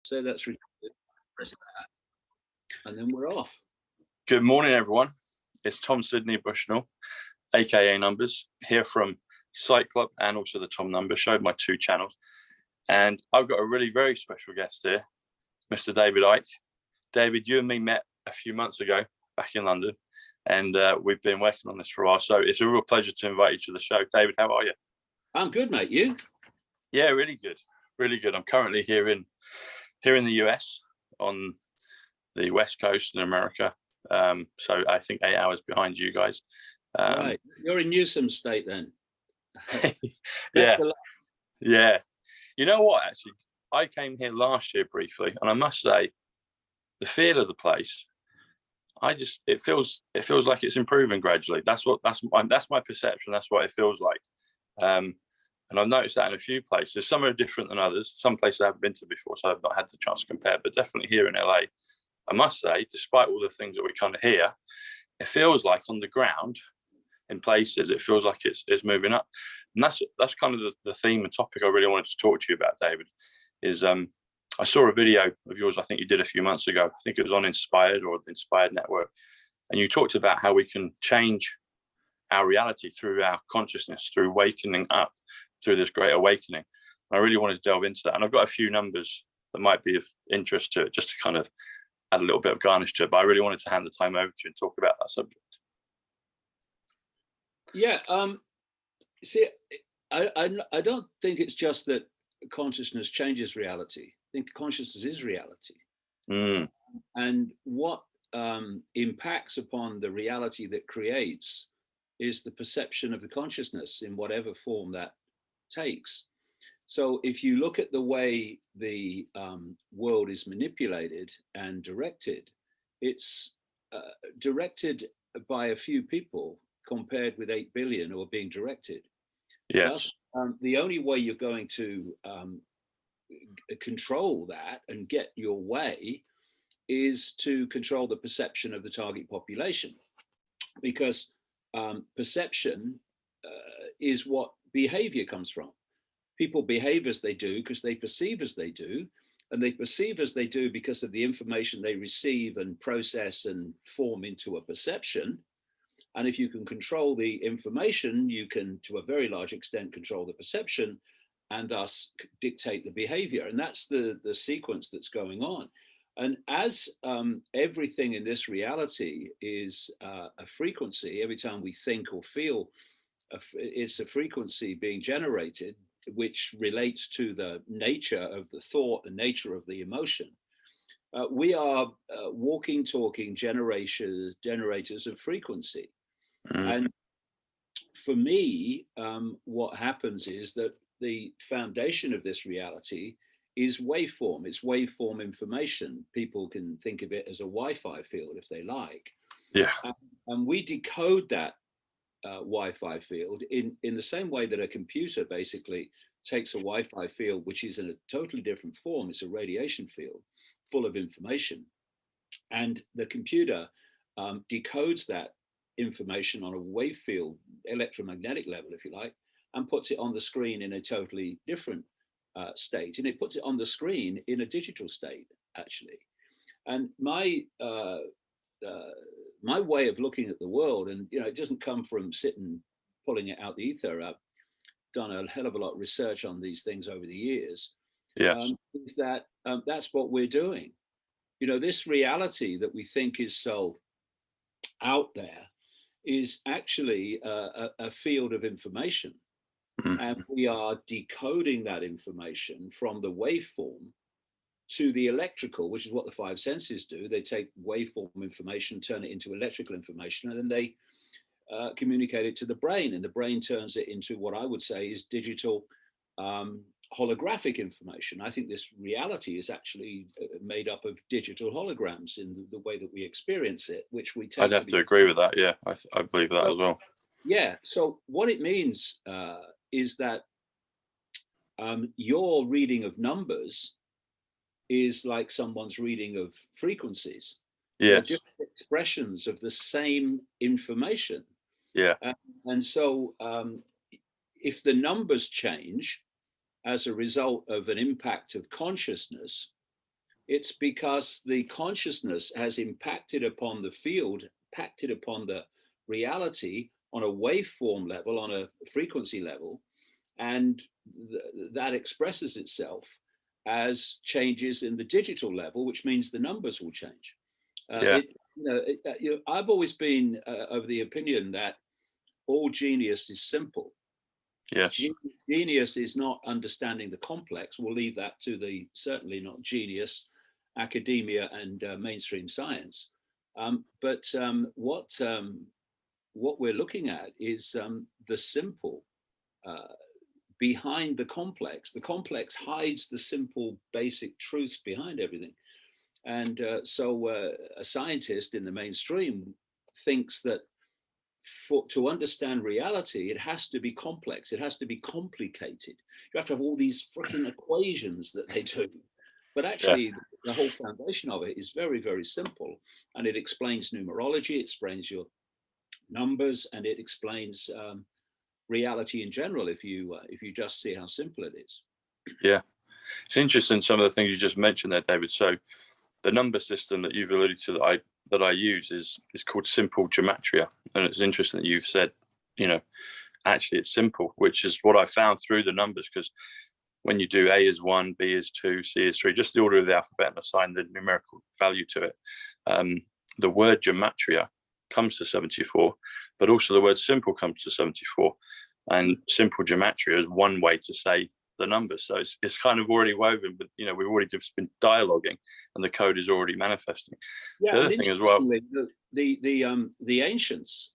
So that's recorded. Press that, and then we're off. Good morning, everyone. It's Tom Sydney Bushnell, aka Numbers, here from Psych Club and also the Tom Numbers Show, my two channels. And I've got a really very special guest here, Mr. David ICKE. David, you and me met a few months ago back in London, and we've been working on this for a while. So it's a real pleasure to invite you to the show. David, how are you? I'm good, mate. You? Yeah, really good. Really good. I'm currently here in the US on the West Coast in America. So I think 8 hours behind you guys. Right. You're in Newsom State then. Yeah. Yeah. You know what, actually, I came here last year briefly, and I must say, the feel of the place, it feels like it's improving gradually. That's my perception. That's what it feels like. And I've noticed that in a few places. Some are different than others. Some places I haven't been to before, so I've not had the chance to compare. But definitely here in LA, I must say, despite all the things that we kind of hear, it feels like on the ground, in places, it feels like it's moving up. And that's kind of the theme and topic I really wanted to talk to you about, David. Is I saw a video of yours, I think you did a few months ago. I think it was on Inspired or the Inspired Network, and you talked about how we can change our reality through our consciousness, through waking up, through this great awakening. And I really wanted to delve into that, and I've got a few numbers that might be of interest to it, just to kind of add a little bit of garnish to it. But I really wanted to hand the time over to you and talk about that subject. Yeah. See, I don't think it's just that consciousness changes reality. I think consciousness is reality. And what impacts upon the reality that creates is the perception of the consciousness in whatever form that takes. So if you look at the way the world is manipulated and directed, it's directed by a few people compared with 8 billion who are being directed. Yes. Thus, the only way you're going to control that and get your way is to control the perception of the target population, because perception is what behavior comes from. People behave as they do because they perceive as they do, and they perceive as they do because of the information they receive and process and form into a perception. And if you can control the information, you can, to a very large extent, control the perception and thus dictate the behavior. And that's the sequence that's going on. And as everything in this reality is a frequency, every time we think or feel, it's a frequency being generated, which relates to the nature of the thought, the nature of the emotion. We are walking, talking generators of frequency. And for me, what happens is that the foundation of this reality is waveform. It's waveform information. People can think of it as a Wi-Fi field if they like. Yeah. And we decode that Wi-Fi field in the same way that a computer basically takes a Wi-Fi field, which is in a totally different form. It's a radiation field full of information. And the computer decodes that information on a wave field, electromagnetic level, if you like, and puts it on the screen in a totally different state. And it puts it on the screen in a digital state, actually. And my way of looking at the world, and it doesn't come from sitting, pulling it out the ether. I've done a hell of a lot of research on these things over the years. Yes. Is that that's what we're doing. This reality that we think is so out there is actually a field of information. And we are decoding that information from the waveform to the electrical, which is what the five senses do. They take waveform information, turn it into electrical information, and then they communicate it to the brain. And the brain turns it into what I would say is digital holographic information. I think this reality is actually made up of digital holograms in the way that we experience it, which we take. I'd have to agree with that. Yeah, I believe that as well. Yeah. So what it means is that your reading of numbers is like someone's reading of frequencies. Yes. They're different expressions of the same information. Yeah. And so if the numbers change as a result of an impact of consciousness, It's because the consciousness has impacted upon the field, impacted upon the reality on a waveform level, on a frequency level, and that expresses itself as changes in the digital level, which means the numbers will change. I've always been of the opinion that all genius is simple. Yes. Genius is not understanding the complex. We'll leave that to the certainly not genius, academia and mainstream science. But what we're looking at is the simple behind the complex. The complex hides the simple, basic truths behind everything. And so a scientist in the mainstream thinks that to understand reality, it has to be complex. It has to be complicated. You have to have all these freaking equations that they do. But actually, the whole foundation of it is very, very simple. And it explains numerology, it explains your numbers, and it explains reality in general if you just see how simple it is. Yeah. It's interesting, some of the things you just mentioned there, David. So the number system that you've alluded to that I use is called simple gematria. And it's interesting that you've said, actually it's simple, which is what I found through the numbers, because when you do A is 1, B is 2, C is 3, just the order of the alphabet and assign the numerical value to it. The word gematria comes to 74, but also the word simple comes to 74. And simple gematria is one way to say the numbers. So it's kind of already woven, but we've already just been dialoguing and the code is already manifesting. Yeah, the other thing as well, the ancients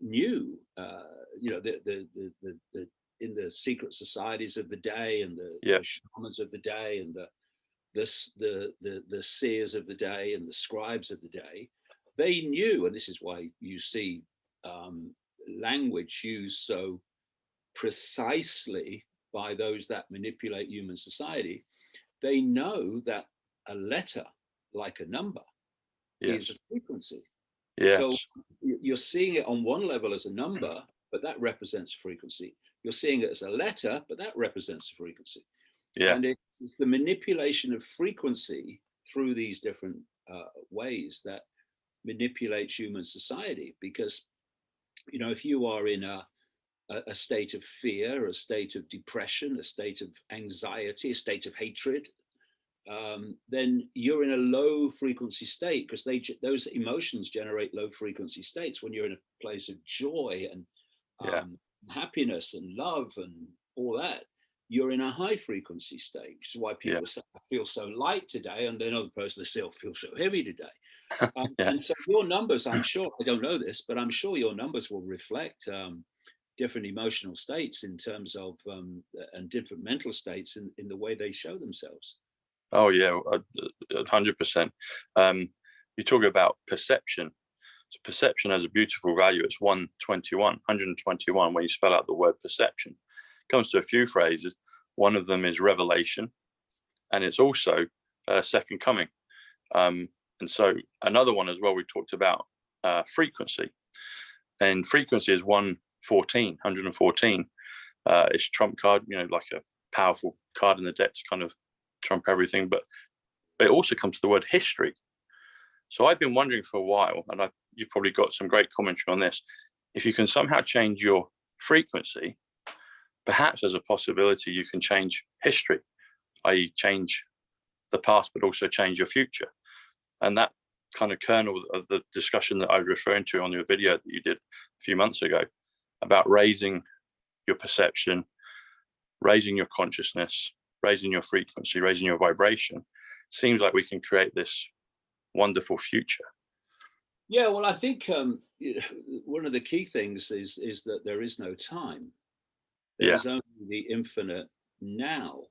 knew the in the secret societies of the day and the shamans of the day and the seers of the day and the scribes of the day, they knew, and this is why you see language used so precisely by those that manipulate human society. They know that a letter, like a number, is a frequency. So you're seeing it on one level as a number, but that represents a frequency. You're seeing it as a letter, but that represents a frequency. And it's the manipulation of frequency through these different ways that manipulates human society. Because, if you are in a state of fear, a state of depression, a state of anxiety, a state of hatred, then you're in a low frequency state, because those emotions generate low frequency states. When you're in a place of joy and happiness and love and all that, you're in a high frequency state. Which is why people say, I feel so light today, and then another person still feels so heavy today. And so your numbers, I'm sure, I don't know this, but I'm sure your numbers will reflect different emotional states in terms of and different mental states in the way they show themselves. Oh yeah, 100%. You talk about perception. So perception has a beautiful value. It's 121 when you spell out the word perception. It comes to a few phrases. One of them is revelation, and it's also second coming. And so another one as well, we talked about frequency, and frequency is 114. It's trump card, like a powerful card in the deck to kind of trump everything, but it also comes to the word history. So I've been wondering for a while, and you've probably got some great commentary on this, if you can somehow change your frequency, perhaps there's a possibility you can change history, i.e. change the past, but also change your future. And that kind of kernel of the discussion that I was referring to on your video that you did a few months ago about raising your perception, raising your consciousness, raising your frequency, raising your vibration, seems like we can create this wonderful future. Yeah, well, I think one of the key things is that there is no time. There is only the infinite now.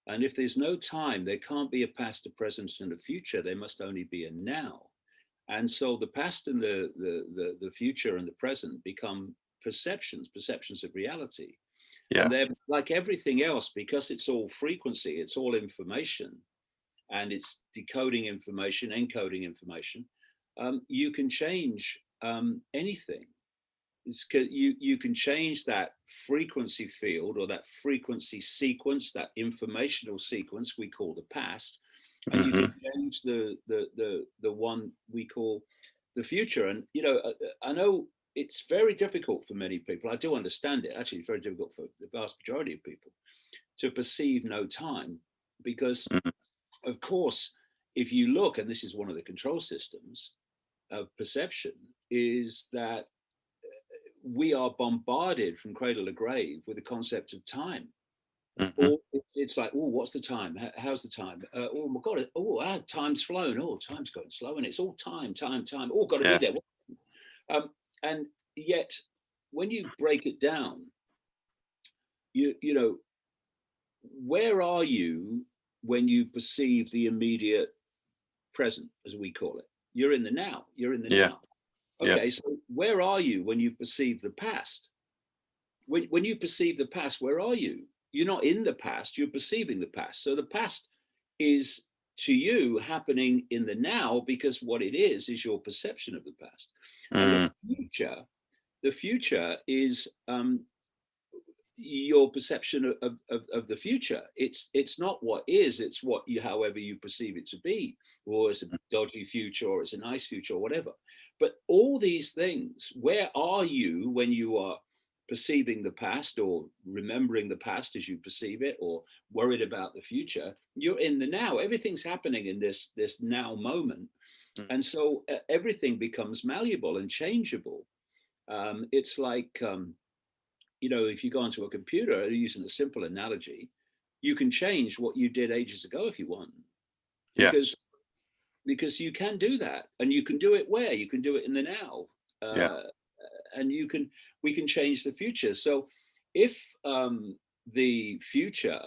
And if there's no time, there can't be a past, a present, and a future. There must only be a now. And so the past and the future and the present become perceptions of reality. And they're like everything else, because it's all frequency, it's all information, and it's decoding information, encoding information. You can change anything. You can change that frequency field or that frequency sequence, that informational sequence we call the past, and you can change the one we call the future. And I know it's very difficult for many people. I do understand it. Actually, it's very difficult for the vast majority of people to perceive no time, because of course, if you look, and this is one of the control systems of perception, is that we are bombarded from cradle to grave with the concept of time. Or it's like, oh, what's the time? How's the time? Oh my God! Time's flown. Oh, time's going slow, and it's all time. Oh, got to be there. And yet, when you break it down, you know, where are you when you perceive the immediate present, as we call it? You're in the now. You're in the now. Okay, so where are you when you perceive the past? When you perceive the past, where are you? You're not in the past, you're perceiving the past. So the past is to you happening in the now, because what it is your perception of the past. And the future is your perception of the future. It's not what is, it's what you, however you perceive it to be, or it's a dodgy future, or it's a nice future, or whatever. But all these things, where are you when you are perceiving the past, or remembering the past as you perceive it, or worried about the future? You're in the now. Everything's happening in this now moment. And so everything becomes malleable and changeable. It's like, if you go onto a computer, using a simple analogy, you can change what you did ages ago if you want. Because you can do that, and you can do it where? You can do it in the now. And we can change the future. So if the future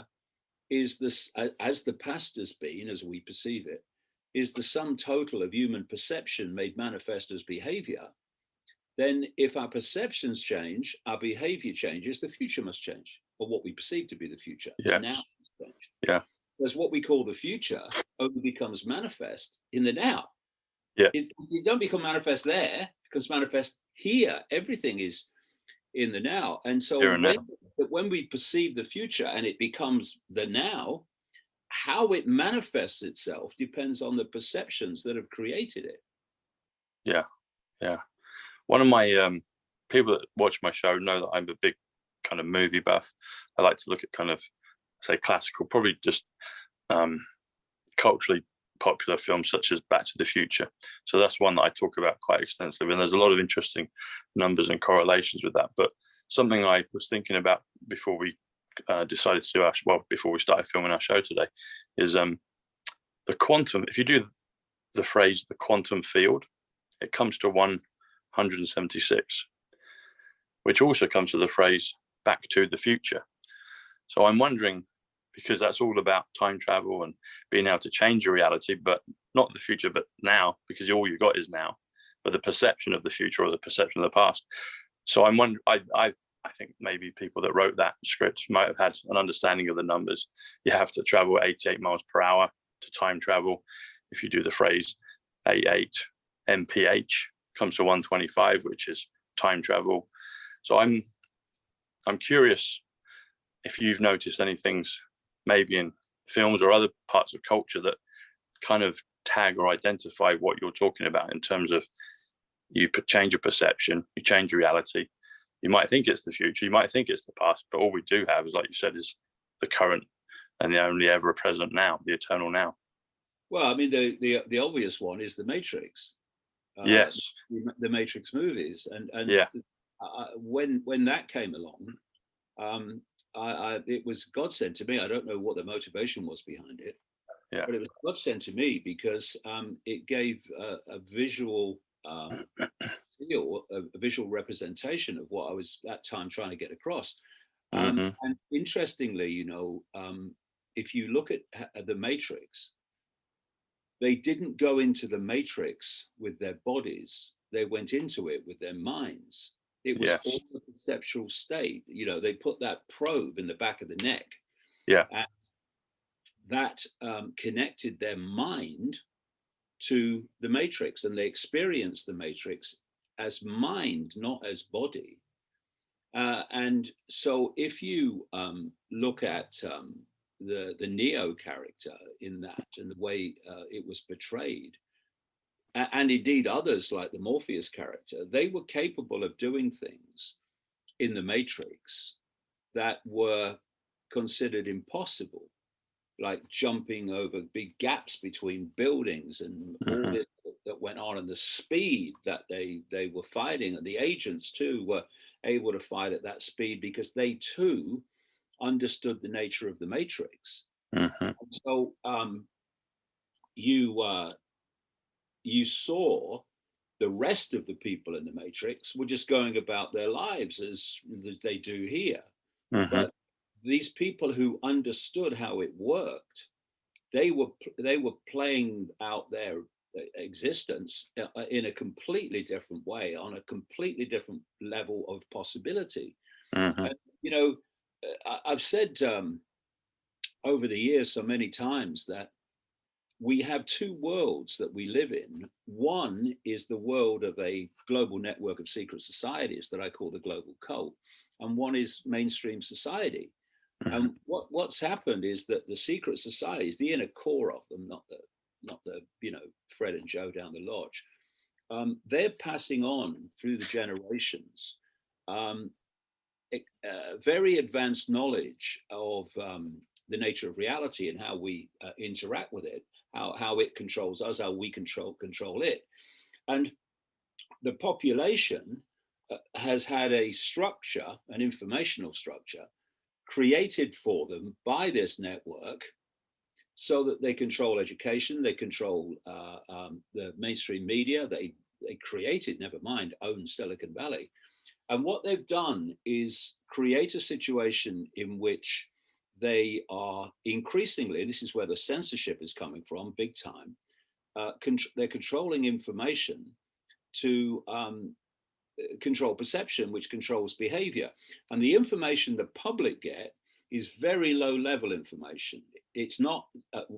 is this, as the past has been, as we perceive it, is the sum total of human perception made manifest as behavior, then if our perceptions change, our behavior changes, the future must change, or what we perceive to be the future. Now must change. Because what we call the future only becomes manifest in the now. It don't become manifest there, it becomes manifest here. Everything is in the now. And so when we perceive the future and it becomes the now, how it manifests itself depends on the perceptions that have created it. One of my people that watch my show know that I'm a big kind of movie buff. I like to look at kind of, say, classical, probably just culturally popular films such as Back to the Future. So that's one that I talk about quite extensively, and there's a lot of interesting numbers and correlations with that. But something I was thinking about before we decided to do before we started filming our show today, is the quantum. If you do the phrase the quantum field, it comes to 176, which also comes to the phrase Back to the Future. So I'm wondering, because that's all about time travel and being able to change your reality, but not the future, but now, because all you got is now, but the perception of the future or the perception of the past. So I'm wondering, I think maybe people that wrote that script might have had an understanding of the numbers. You have to travel 88 miles per hour to time travel. If you do the phrase 88 mph, comes to 125, which is time travel. So I'm curious if you've noticed any things maybe in films or other parts of culture that kind of tag or identify what you're talking about, in terms of you change your perception, you change your reality. You might think it's the future, you might think it's the past, but all we do have is, like you said, is the current and the only ever present now, the eternal now. Well, I mean, the obvious one is the Matrix. Yes. The Matrix movies, and when that came along, it was godsend to me. I don't know what the motivation was behind it, but it was godsend to me because it gave a visual a visual representation of what I was at that time trying to get across. And interestingly, if you look at the Matrix, they didn't go into the Matrix with their bodies. They went into it with their minds. It was all the perceptual state. They put that probe in the back of the neck. And that connected their mind to the Matrix, and they experienced the Matrix as mind, not as body. And so if you look at Neo character in that, and the way it was portrayed, and indeed others like the Morpheus character, they were capable of doing things in the Matrix that were considered impossible, like jumping over big gaps between buildings and all this that went on, and the speed that they were fighting, and the agents too were able to fight at that speed because they too understood the nature of the Matrix. So you saw the rest of the people in the Matrix were just going about their lives as they do here. But these people who understood how it worked, they were playing out their existence in a completely different way, on a completely different level of possibility. And, you know, I've said over the years so many times that we have two worlds that we live in. One is the world of a global network of secret societies that I call the global cult, and one is mainstream society. And what's happened is that the secret societies, the inner core of them, not the you know, Fred and Joe down the lodge, they're passing on through the generations very advanced knowledge of the nature of reality and how we interact with it, how it controls us, how we control it. And the population has had a structure, an informational structure, created for them by this network, so that they control education, they control the mainstream media, they created, never mind, own Silicon Valley. And what they've done is create a situation in which they are increasingly, this is where the censorship is coming from, big time, they're controlling information to control perception, which controls behavior. And the information the public get is very low level information. It's not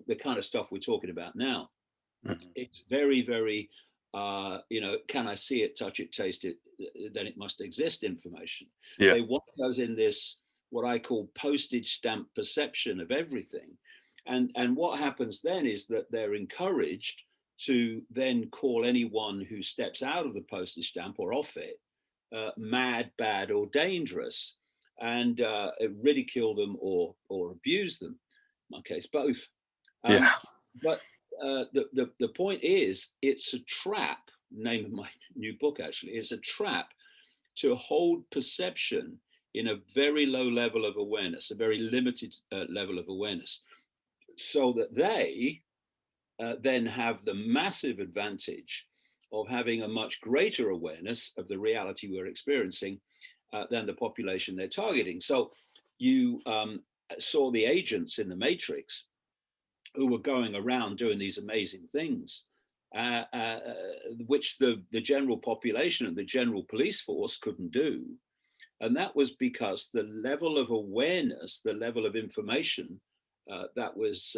the kind of stuff we're talking about now. It's very, very, you know, can I see it, touch it, taste it, then it must exist information. They want us in this, what I call postage stamp perception of everything. And what happens then is that they're encouraged to then call anyone who steps out of the postage stamp or off it mad, bad, or dangerous, and ridicule them or abuse them. In my case, both. But the point is, it's a trap. Name of my new book actually is a trap to hold perception in a very low level of awareness, a very limited level of awareness, so that they then have the massive advantage of having a much greater awareness of the reality we're experiencing than the population they're targeting. So you saw the agents in the Matrix who were going around doing these amazing things, which the general population and the general police force couldn't do. And that was because the level of awareness, the level of information that was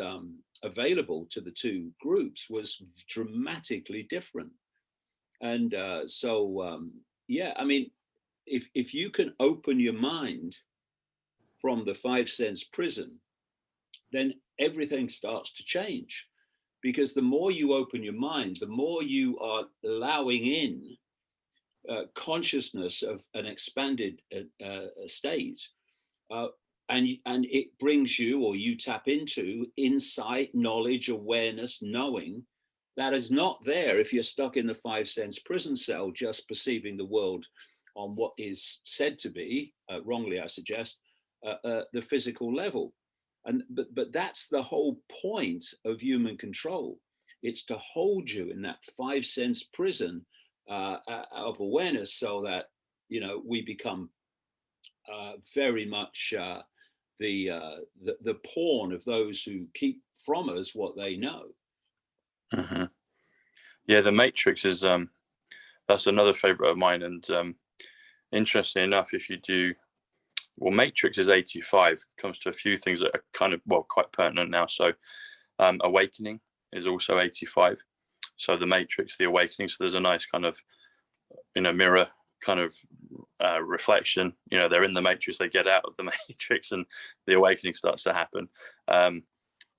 available to the two groups was dramatically different. And yeah, I mean, if you can open your mind from the 5 sense prison, then everything starts to change. Because the more you open your mind, the more you are allowing in consciousness of an expanded state, and it brings you, or you tap into, insight, knowledge, awareness, knowing that is not there if you're stuck in the 5 sense prison cell, just perceiving the world on what is said to be, wrongly I suggest, the physical level. And but that's the whole point of human control. It's to hold you in that 5 sense prison of awareness, so that, you know, we become very much the pawn of those who keep from us what they know. Yeah, the Matrix is that's another favorite of mine. And interestingly enough, if you do, well, Matrix is 85. Comes to a few things that are kind of, well, quite pertinent now. So Awakening is also 85. So the Matrix, the Awakening. So there's a nice kind of, you know, mirror kind of reflection. You know, they're in the matrix, they get out of the matrix, and the awakening starts to happen.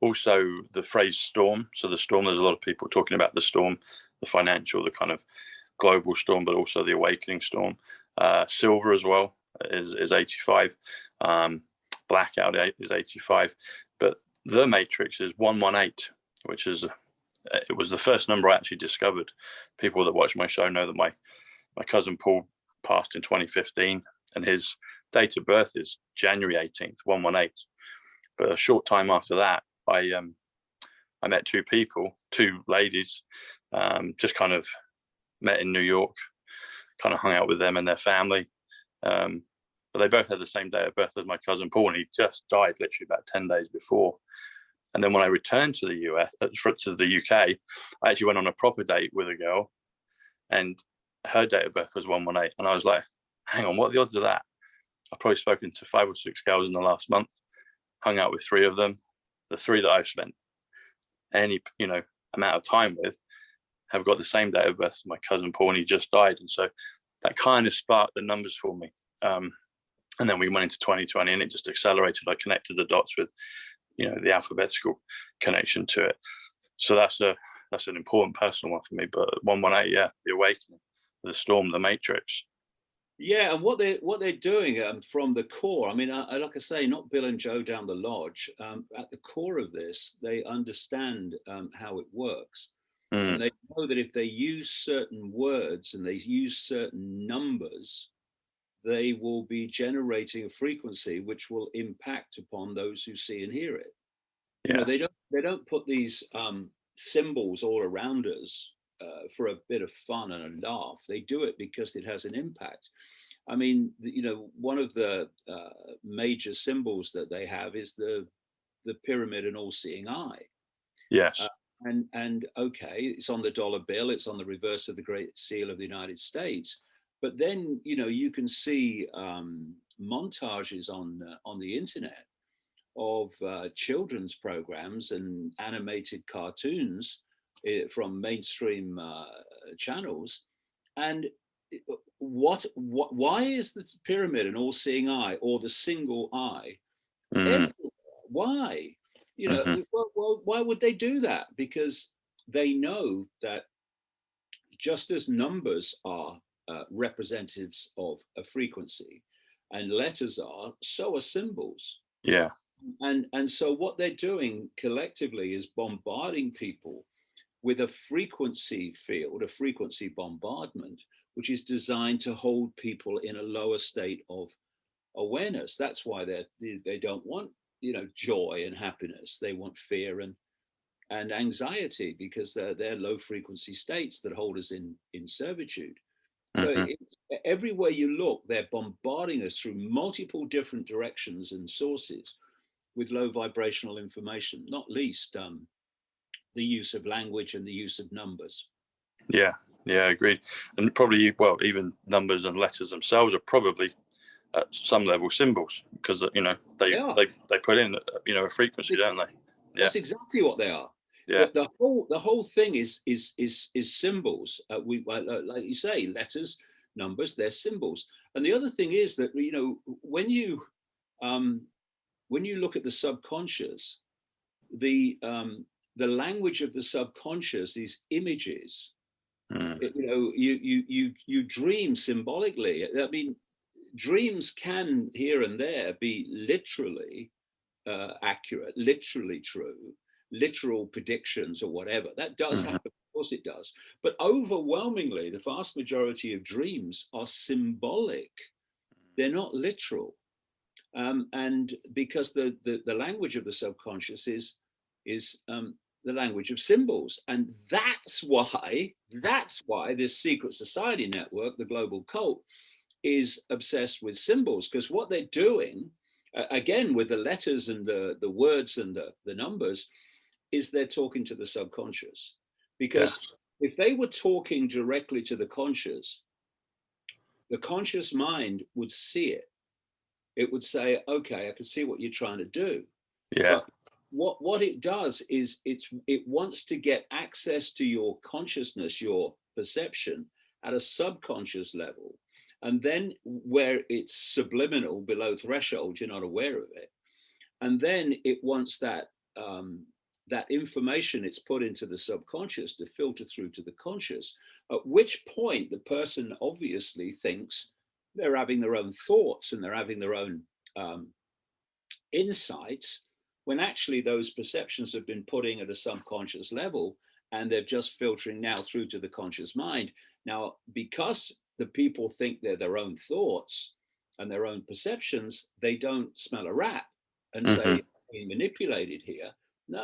Also, the phrase storm. So the storm, there's a lot of people talking about the storm, the financial, the kind of global storm, but also the awakening storm. Silver as well is 85. Blackout is 85. But the matrix is 118, which is it was the first number I actually discovered. People that watch my show know that my cousin Paul passed in 2015, and his date of birth is January 18th, 118. But a short time after that, I met two ladies, just kind of met in New York, kind of hung out with them and their family. But they both had the same day of birth as my cousin Paul, and he just died literally about 10 days before. And then when I returned to the UK, I actually went on a proper date with a girl, and her date of birth was 118. And I was like, hang on, what are the odds of that? I've probably spoken to 5 or 6 girls in the last month, hung out with 3 of them. The 3 that I've spent any, amount of time with have got the same date of birth as my cousin Paul, and he just died. And so that kind of sparked the numbers for me. And then we went into 2020, and it just accelerated. I connected the dots with, the alphabetical connection to it. So that's an important personal one for me. But 118, yeah, the awakening, the storm, the matrix. Yeah, and what they're doing from the core. I mean, like I say, not Bill and Joe down the lodge. At the core of this, they understand how it works, and they know that if they use certain words and they use certain numbers, they will be generating a frequency which will impact upon those who see and hear it. Yeah. They don't put these symbols all around us for a bit of fun and a laugh. They do it because it has an impact. I mean, one of the major symbols that they have is the pyramid and all-seeing eye. Yes. And okay, it's on the dollar bill, it's on the reverse of the Great Seal of the United States. But then, you can see montages on the internet of children's programs and animated cartoons from mainstream channels. And why is the pyramid an all-seeing eye or the single eye everywhere? Why? Well, why would they do that? Because they know that just as numbers are representatives of a frequency and letters are, so are symbols. Yeah. And so what they're doing collectively is bombarding people with a frequency field, a frequency bombardment, which is designed to hold people in a lower state of awareness. That's why they don't want, joy and happiness. They want fear and anxiety, because they're low frequency states that hold us in servitude. So it's, everywhere you look, they're bombarding us through multiple different directions and sources with low vibrational information, not least the use of language and the use of numbers. Yeah, agreed. And probably, well, even numbers and letters themselves are probably at some level symbols, because they put in a frequency, don't they? Yeah. That's exactly what they are. Yeah. The whole thing is symbols. Like you say, letters, numbers, they're symbols. And the other thing is that when you look at the subconscious, the language of the subconscious is images. You dream symbolically. I mean, dreams can here and there be literally accurate, literally true, literal predictions or whatever. That does happen, of course it does. But overwhelmingly, the vast majority of dreams are symbolic. They're not literal. And because the language of the subconscious is the language of symbols. And that's why this secret society network, the global cult, is obsessed with symbols, because what they're doing, again, with the letters and the words and the numbers, is they're talking to the subconscious. Because if they were talking directly to the conscious mind would see it. It would say, okay, I can see what you're trying to do. Yeah. But what it does is it wants to get access to your consciousness, your perception, at a subconscious level. And then where it's subliminal, below threshold, you're not aware of it. And then it wants that that information it's put into the subconscious to filter through to the conscious, at which point the person obviously thinks they're having their own thoughts and they're having their own insights, when actually those perceptions have been putting at a subconscious level and they're just filtering now through to the conscious mind. Now, because the people think they're their own thoughts and their own perceptions, they don't smell a rat and say, being manipulated here. No,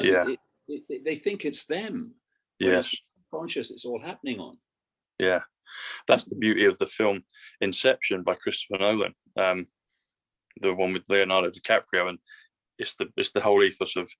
they think it's them. Yes. It's conscious, it's all happening on. Yeah. That's the beauty of the film Inception by Christopher Nolan, the one with Leonardo DiCaprio. And it's the whole ethos of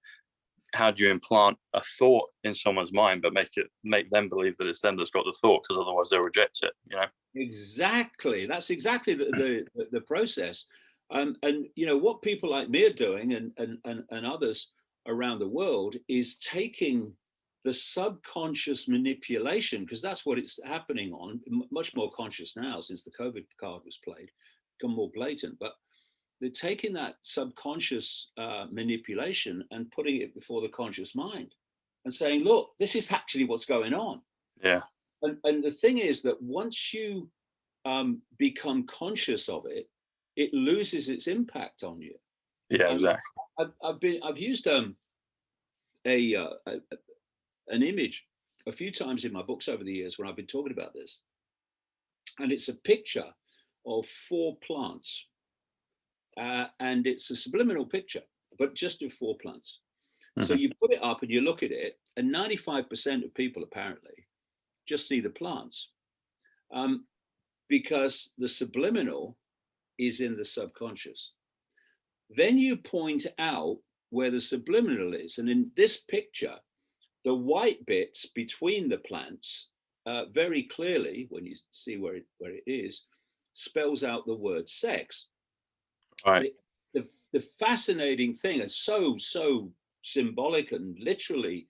how do you implant a thought in someone's mind, but make them believe that it's them that's got the thought, because otherwise they'll reject it, you know? Exactly. That's exactly the process. And you know what people like me are doing, and others around the world, is taking the subconscious manipulation, because that's what it's happening on, much more conscious now since the COVID card was played, become more blatant. But they're taking that subconscious manipulation and putting it before the conscious mind and saying, look, this is actually what's going on. Yeah. And the thing is that once you become conscious of it, it loses its impact on you. Yeah, exactly. I've used an image a few times in my books over the years when I've been talking about this, and it's a picture of 4 plants, and it's a subliminal picture, but just of 4 plants. So you put it up and you look at it, and 95% of people apparently just see the plants, because the subliminal is in the subconscious. Then you point out where the subliminal is, and in this picture, the white bits between the plants, very clearly, when you see where it is, spells out the word sex. Right. The fascinating thing is so symbolic and literally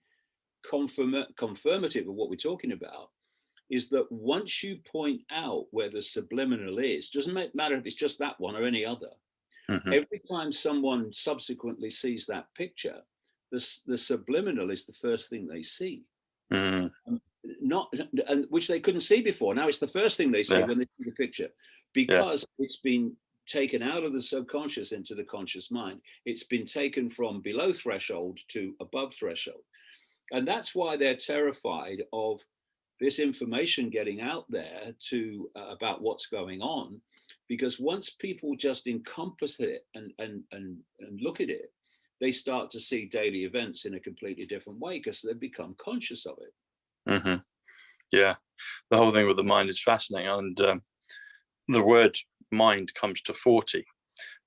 confirmative of what we're talking about, is that once you point out where the subliminal is, doesn't matter if it's just that one or any other, every time someone subsequently sees that picture, the subliminal is the first thing they see. Not, and which they couldn't see before. Now it's the first thing they see when they see the picture, because it's been taken out of the subconscious into the conscious mind. It's been taken from below threshold to above threshold. And that's why they're terrified of this information getting out there to about what's going on, because once people just encompass it and look at it, they start to see daily events in a completely different way, because they become conscious of it. Yeah, the whole thing with the mind is fascinating, and the word mind comes to 40,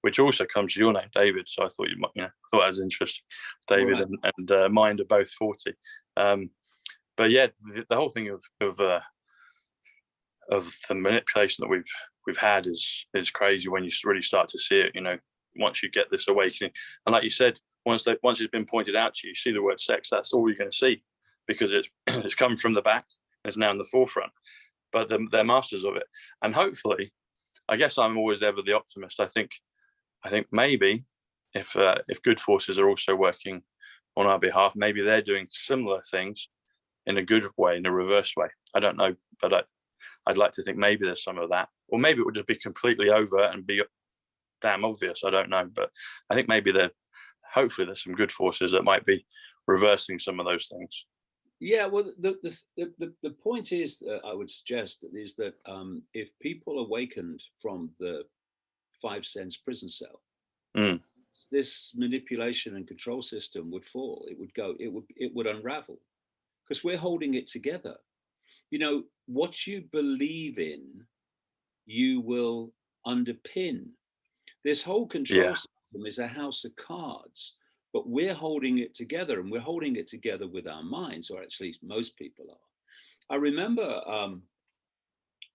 which also comes to your name, David. So I thought you might, thought that was interesting. David and mind are both 40. But yeah, the whole thing of the manipulation that we've had is crazy when you really start to see it. Once you get this awakening, and like you said, once it's been pointed out to you, you see the word sex, that's all you're going to see, because it's come from the back, it's now in the forefront. But they're masters of it, and hopefully, I guess I'm always ever the optimist. I think maybe if good forces are also working on our behalf, maybe they're doing similar things in a good way, in a reverse way. I don't know, but I'd like to think maybe there's some of that, or maybe it would just be completely over and be damn obvious. I don't know, but I think maybe hopefully there's some good forces that might be reversing some of those things. Yeah, well, the point is, I would suggest, is that if people awakened from the 5 sense prison cell, this manipulation and control system would fall. It would unravel, because we're holding it together. What you believe in, you will underpin. This whole control system is a house of cards, but we're holding it together, and we're holding it together with our minds, or at least most people are. I remember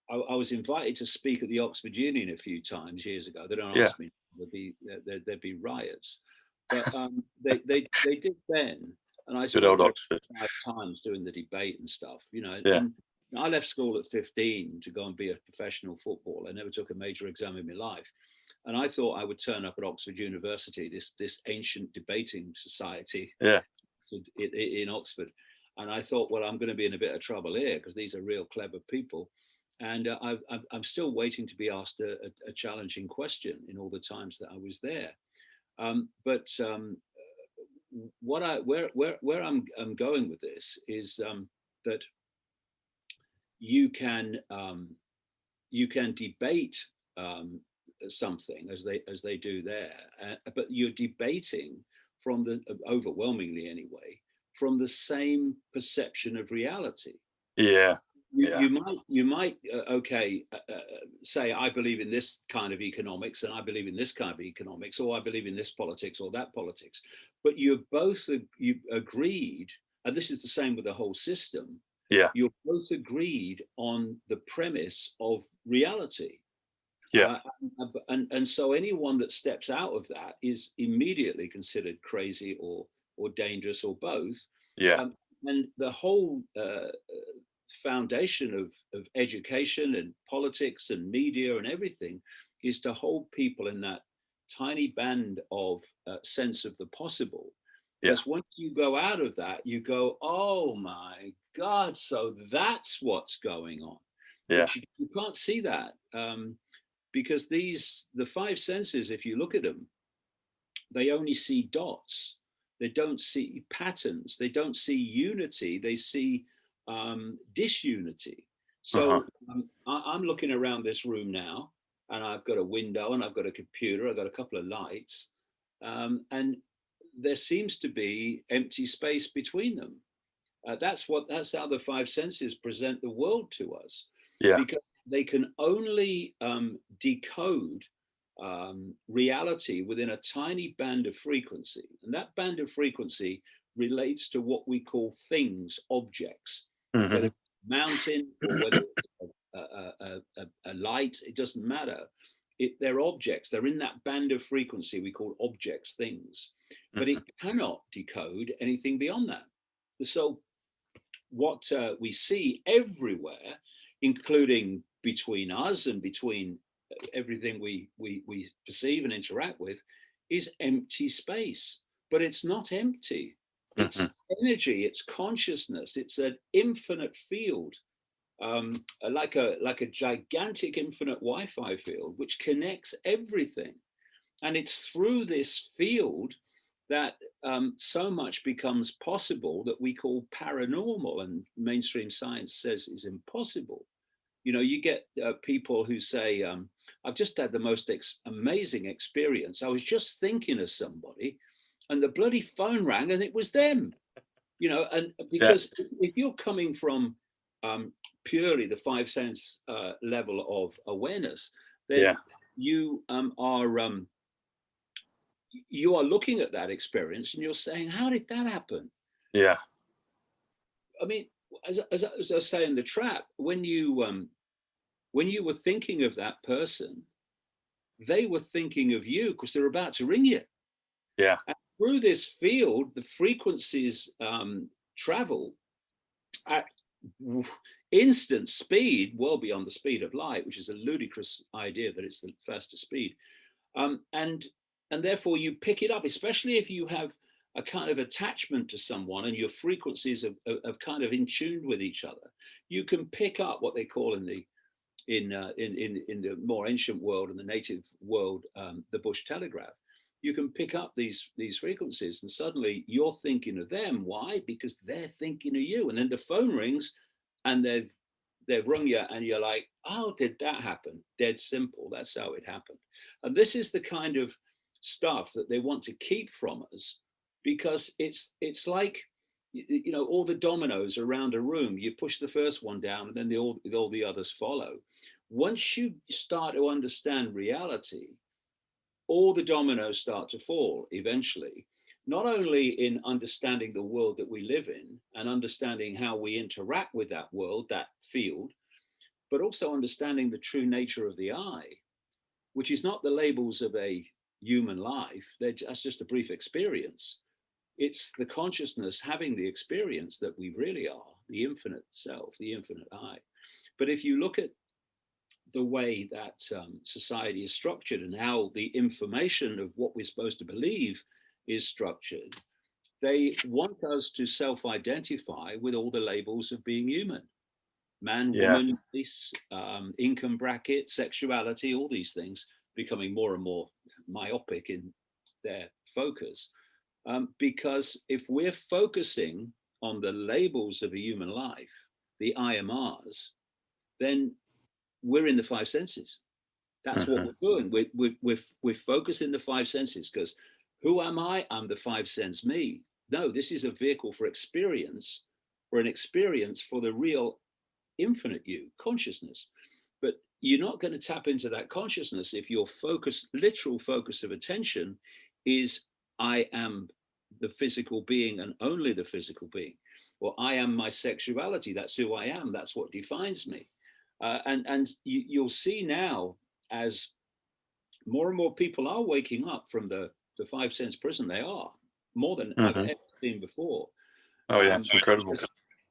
I was invited to speak at the Oxford Union a few times years ago. They don't ask me, there'd be riots, but they did then, and I spoke there 5 times doing the debate and stuff, and I left school at 15 to go and be a professional footballer. I never took a major exam in my life. And I thought I would turn up at Oxford University, this ancient debating society in Oxford. And I thought, well, I'm going to be in a bit of trouble here because these are real clever people. And I'm still waiting to be asked a challenging question in all the times that I was there. Where I'm going with this is that you can debate something as they do there, but you're debating from the overwhelmingly anyway from the same perception of reality. You might say I believe in this kind of economics and I believe in this kind of economics, or I believe in this politics or that politics, but you agreed, and this is the same with the whole system. You're both agreed on the premise of reality. And so anyone that steps out of that is immediately considered crazy or dangerous or both. And the whole foundation of education and politics and media and everything is to hold people in that tiny band of sense of the possible. Because once you go out of that, you go, oh my God, so that's what's going on. You can't see that because the five senses, if you look at them, they only see dots. They don't see patterns. They don't see unity. They see disunity. So I'm looking around this room now, and I've got a window, and I've got a computer, I've got a couple of lights, and there seems to be empty space between them. That's how the five senses present the world to us, because they can only decode reality within a tiny band of frequency, and that band of frequency relates to what we call things, objects, whether it's a mountain or whether it's a light, it doesn't matter. They're objects. They're in that band of frequency we call objects, things, but it cannot decode anything beyond that. So what we see everywhere, including between us and between everything we perceive and interact with, is empty space. But it's not empty. It's energy, it's consciousness, it's an infinite field, like a gigantic infinite Wi-Fi field, which connects everything. And it's through this field that so much becomes possible that we call paranormal, and mainstream science says is impossible. You know, you get people who say, I've just had the most amazing experience. I was just thinking of somebody and the bloody phone rang and it was them. You know, and because if you're coming from purely the five sense level of awareness, then you are looking at that experience and you're saying, how did that happen? I mean, as I say in the trap, when you were thinking of that person, they were thinking of you because they're about to ring you. And through this field, the frequencies travel at instant speed, well beyond the speed of light, which is a ludicrous idea that it's the fastest speed. And therefore you pick it up, especially if you have a kind of attachment to someone and your frequencies are kind of in tune with each other. You can pick up what they call in the more ancient world and the native world, the bush telegraph. You can pick up these frequencies and suddenly you're thinking of them. Why? Because they're thinking of you. And then the phone rings and they've rung you and you're like, oh, did that happen? Dead simple. That's how it happened. And this is the kind of stuff that they want to keep from us, because it's like, you know, all the dominoes around a room. You push the first one down and then all the others follow. Once you start to understand reality, all the dominoes start to fall eventually, not only in understanding the world that we live in and understanding how we interact with that world, that field, but also understanding the true nature of the I, which is not the labels of a human life. That's just a brief experience. It's the consciousness having the experience that we really are. the infinite self, the infinite I. But if you look at the way that society is structured and how the information of what we're supposed to believe is structured, they want us to self-identify with all the labels of being human. Man, woman, race, income bracket, sexuality, all these things becoming more and more myopic in their focus. Because if we're focusing on the labels of a human life, the IMRs, then we're in the five senses. That's what we're doing. We're focusing the five senses, because who am I? I'm the five sense me. No, this is a vehicle for experience, or an experience for the real infinite you, consciousness. But you're not going to tap into that consciousness if your focus, literal focus of attention is I am the physical being and only the physical being, or I am my sexuality, that's who I am, that's what defines me. And you'll see now, as more and more people are waking up from the five sense prison, they are more than I've ever seen before. Oh yeah, it's incredible.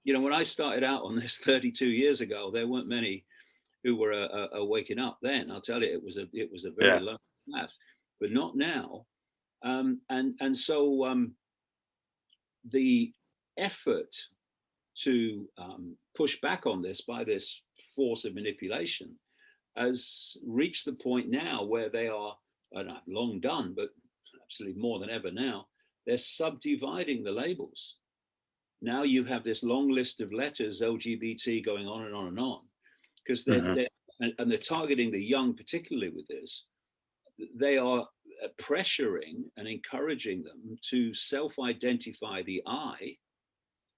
You know, when I started out on this 32 years ago, there weren't many who were waking up then. I'll tell you, it was a very low path, but not now. And so the effort to push back on this by this force of manipulation has reached the point now where they are, and I've long done, but absolutely more than ever now, they're subdividing the labels. Now you have this long list of letters, LGBT, going on and on and on, because they're targeting the young particularly with this. They are pressuring and encouraging them to self-identify the I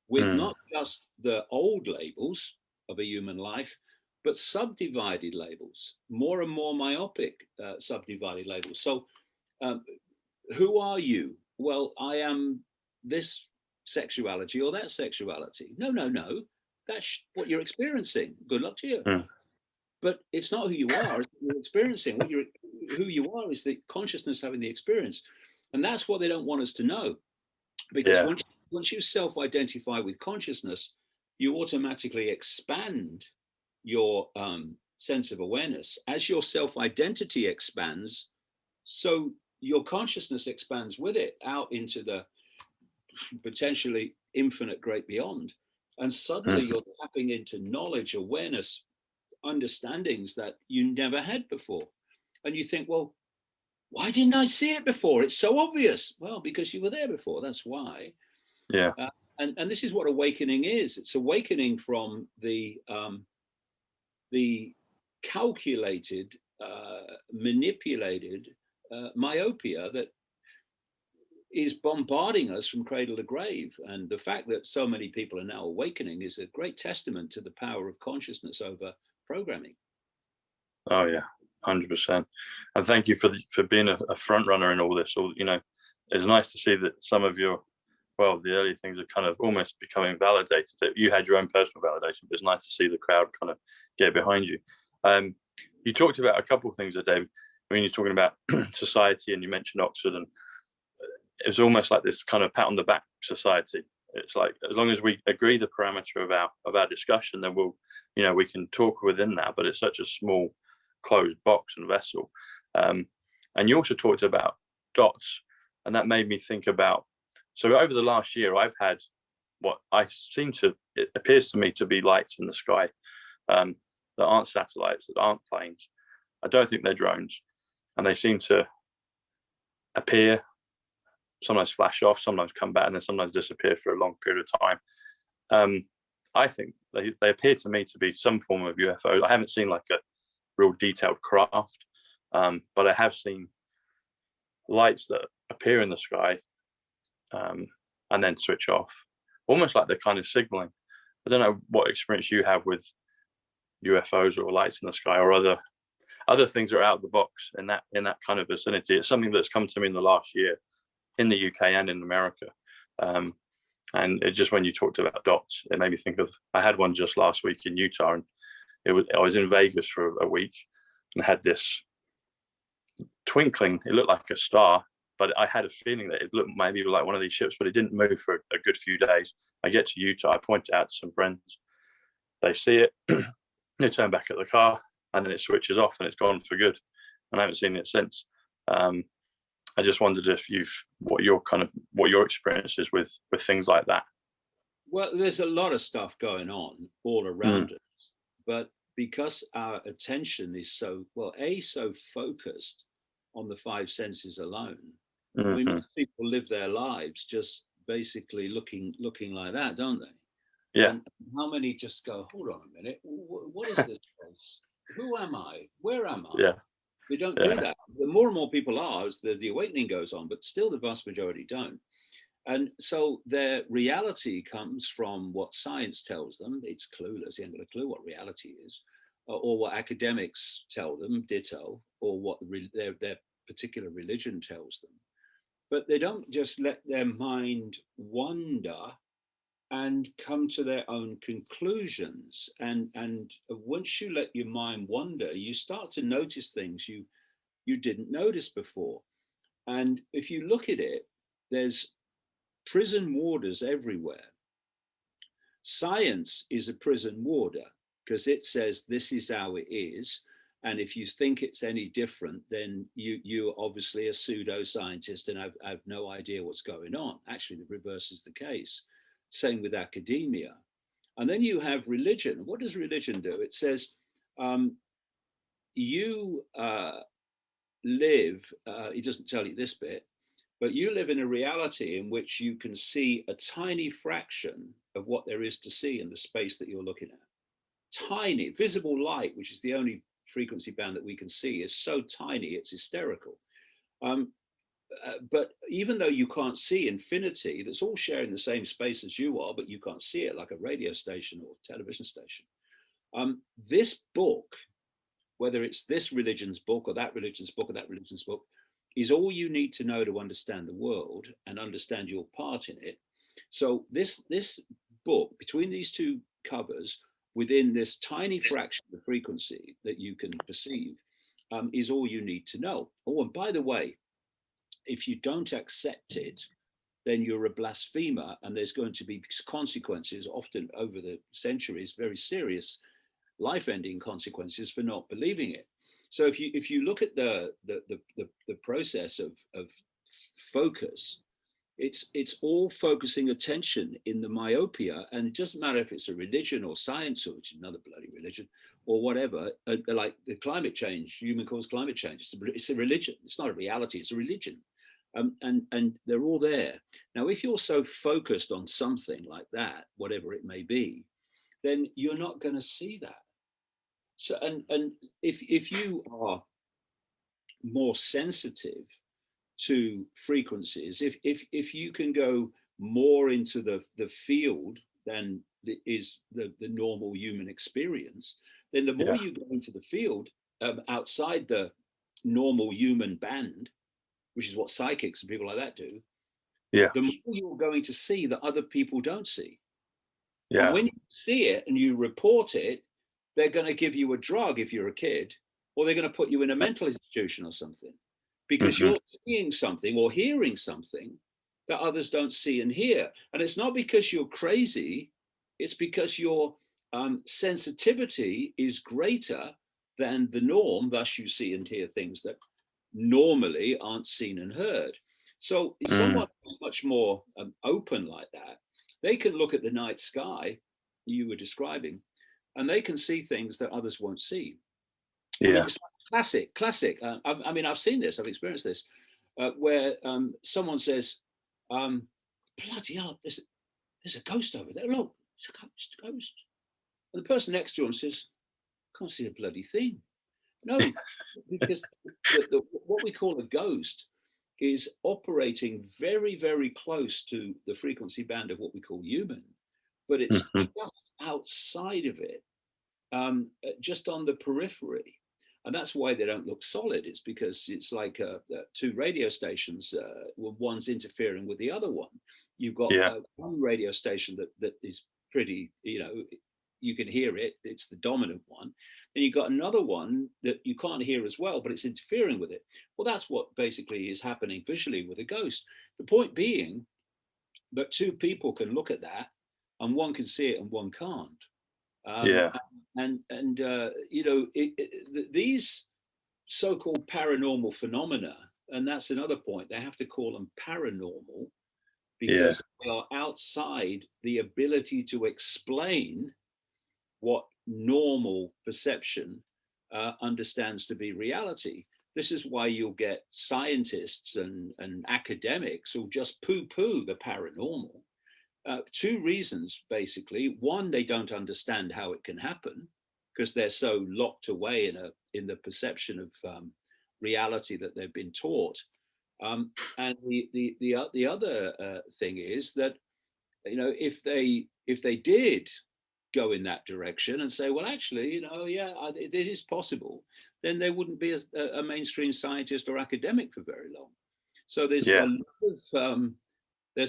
with not just the old labels of a human life, but subdivided labels, more and more myopic subdivided labels. So who are you? Well, I am this sexuality or that sexuality. No. That's what you're experiencing. Good luck to you. But it's not who you are, it's what you're experiencing. Who you are is the consciousness having the experience. And that's what they don't want us to know. Because once you self-identify with consciousness, you automatically expand your sense of awareness. As your self-identity expands, so your consciousness expands with it out into the potentially infinite great beyond. And suddenly you're tapping into knowledge, awareness, understandings that you never had before. And you think, well, why didn't I see it before? It's so obvious. Well, because you were there before, that's why. Yeah. And this is what awakening is. It's awakening from the calculated, manipulated myopia that is bombarding us from cradle to grave. And the fact that so many people are now awakening is a great testament to the power of consciousness over programming. Oh yeah, 100%. And thank you for being a front runner in all this. You know, it's nice to see that some of your, well, the early things are kind of almost becoming validated. You had your own personal validation, but it's nice to see the crowd kind of get behind you. You talked about a couple of things there, David. I mean, you're talking about society, and you mentioned Oxford, and it was almost like this kind of pat on the back society. It's like, as long as we agree the parameter of our discussion, then we'll, you know, we can talk within that. But it's such a small, closed box and vessel. And you also talked about dots, and that made me think about. So over the last year, I've had what it appears to me to be lights in the sky that aren't satellites, that aren't planes. I don't think they're drones, and they seem to appear, sometimes flash off, sometimes come back, and then sometimes disappear for a long period of time. I think they appear to me to be some form of UFO. I haven't seen like a real detailed craft, but I have seen lights that appear in the sky and then switch off, almost like they're kind of signaling. I don't know what experience you have with UFOs or lights in the sky or other things that are out of the box in that kind of vicinity. It's something that's come to me in the last year in the UK and in America. And it just, when you talked about dots, it made me think of, I had one just last week in Utah, and I was in Vegas for a week and had this twinkling. It looked like a star, but I had a feeling that it looked maybe like one of these ships, but it didn't move for a good few days. I get to Utah, I point it out to some friends, they see it, they turn back at the car, and then it switches off and it's gone for good. And I haven't seen it since. I just wondered if what your experience is with things like that. Well, there's a lot of stuff going on all around us, but because our attention is so focused on the five senses alone, I mean, most people live their lives just basically looking like that, don't they? Yeah. And how many just go, hold on a minute, what is this place? Who am I? Where am I? Yeah. They don't do that. The more and more people are, as the awakening goes on, but still the vast majority don't. And so their reality comes from what science tells them. It's clueless. They haven't got a clue what reality is, or what academics tell them, ditto, or what their particular religion tells them. But they don't just let their mind wander and come to their own conclusions. And once you let your mind wander, you start to notice things you didn't notice before. And if you look at it, there's prison warders everywhere. Science is a prison warder because it says this is how it is. And if you think it's any different, then you're obviously a pseudoscientist and have no idea what's going on. Actually, the reverse is the case. Same with academia. And then you have religion. What does religion do? It says you live, it doesn't tell you this bit, but you live in a reality in which you can see a tiny fraction of what there is to see in the space that you're looking at. Tiny, visible light, which is the only frequency band that we can see, is so tiny, it's hysterical. But even though you can't see infinity, that's all sharing the same space as you are, but you can't see it like a radio station or television station. This book, whether it's this religion's book or that religion's book or that religion's book, is all you need to know to understand the world and understand your part in it. So this book, between these two covers, within this tiny fraction of the frequency that you can perceive, is all you need to know. Oh, and by the way, if you don't accept it, then you're a blasphemer, and there's going to be consequences, often over the centuries, very serious life-ending consequences for not believing it. So if you look at the process of focus, it's all focusing attention in the myopia, and it doesn't matter if it's a religion or science, or which is another bloody religion, or whatever. Like the climate change, human caused climate change. It's a religion. It's not a reality. It's a religion, and they're all there. Now, if you're so focused on something like that, whatever it may be, then you're not going to see that. So, and if you are more sensitive to frequencies, if you can go more into the field than is the normal human experience, then the more you go into the field outside the normal human band, which is what psychics and people like that do, the more you're going to see that other people don't see. And when you see it and you report it, they're going to give you a drug if you're a kid, or they're going to put you in a mental institution or something, because you're seeing something or hearing something that others don't see and hear. And it's not because you're crazy, it's because your sensitivity is greater than the norm. Thus, you see and hear things that normally aren't seen and heard. So if someone is much more open like that, they can look at the night sky you were describing, and they can see things that others won't see. I mean, it's classic. I mean, I've seen this, I've experienced this, where someone says, bloody hell, there's a ghost over there. Look, it's a ghost. And the person next to him says, can't see a bloody thing. No, because what we call a ghost is operating very, very close to the frequency band of what we call human, but it's just outside of it, just on the periphery. And that's why they don't look solid. It's because it's like two radio stations, one's interfering with the other one. You've got one radio station that is pretty, you can hear it, it's the dominant one. And you've got another one that you can't hear as well, but it's interfering with it. Well, that's what basically is happening visually with a ghost. The point being that two people can look at that and one can see it and one can't. Yeah. These so-called paranormal phenomena, and that's another point, they have to call them paranormal because they are outside the ability to explain what normal perception understands to be reality. This is why you'll get scientists and academics who'll just poo-poo the paranormal. Two reasons, basically. One, they don't understand how it can happen because they're so locked away in the perception of reality that they've been taught. And the other thing is that, if they did go in that direction and say, well, actually, it is possible, then there wouldn't be a mainstream scientist or academic for very long. So there's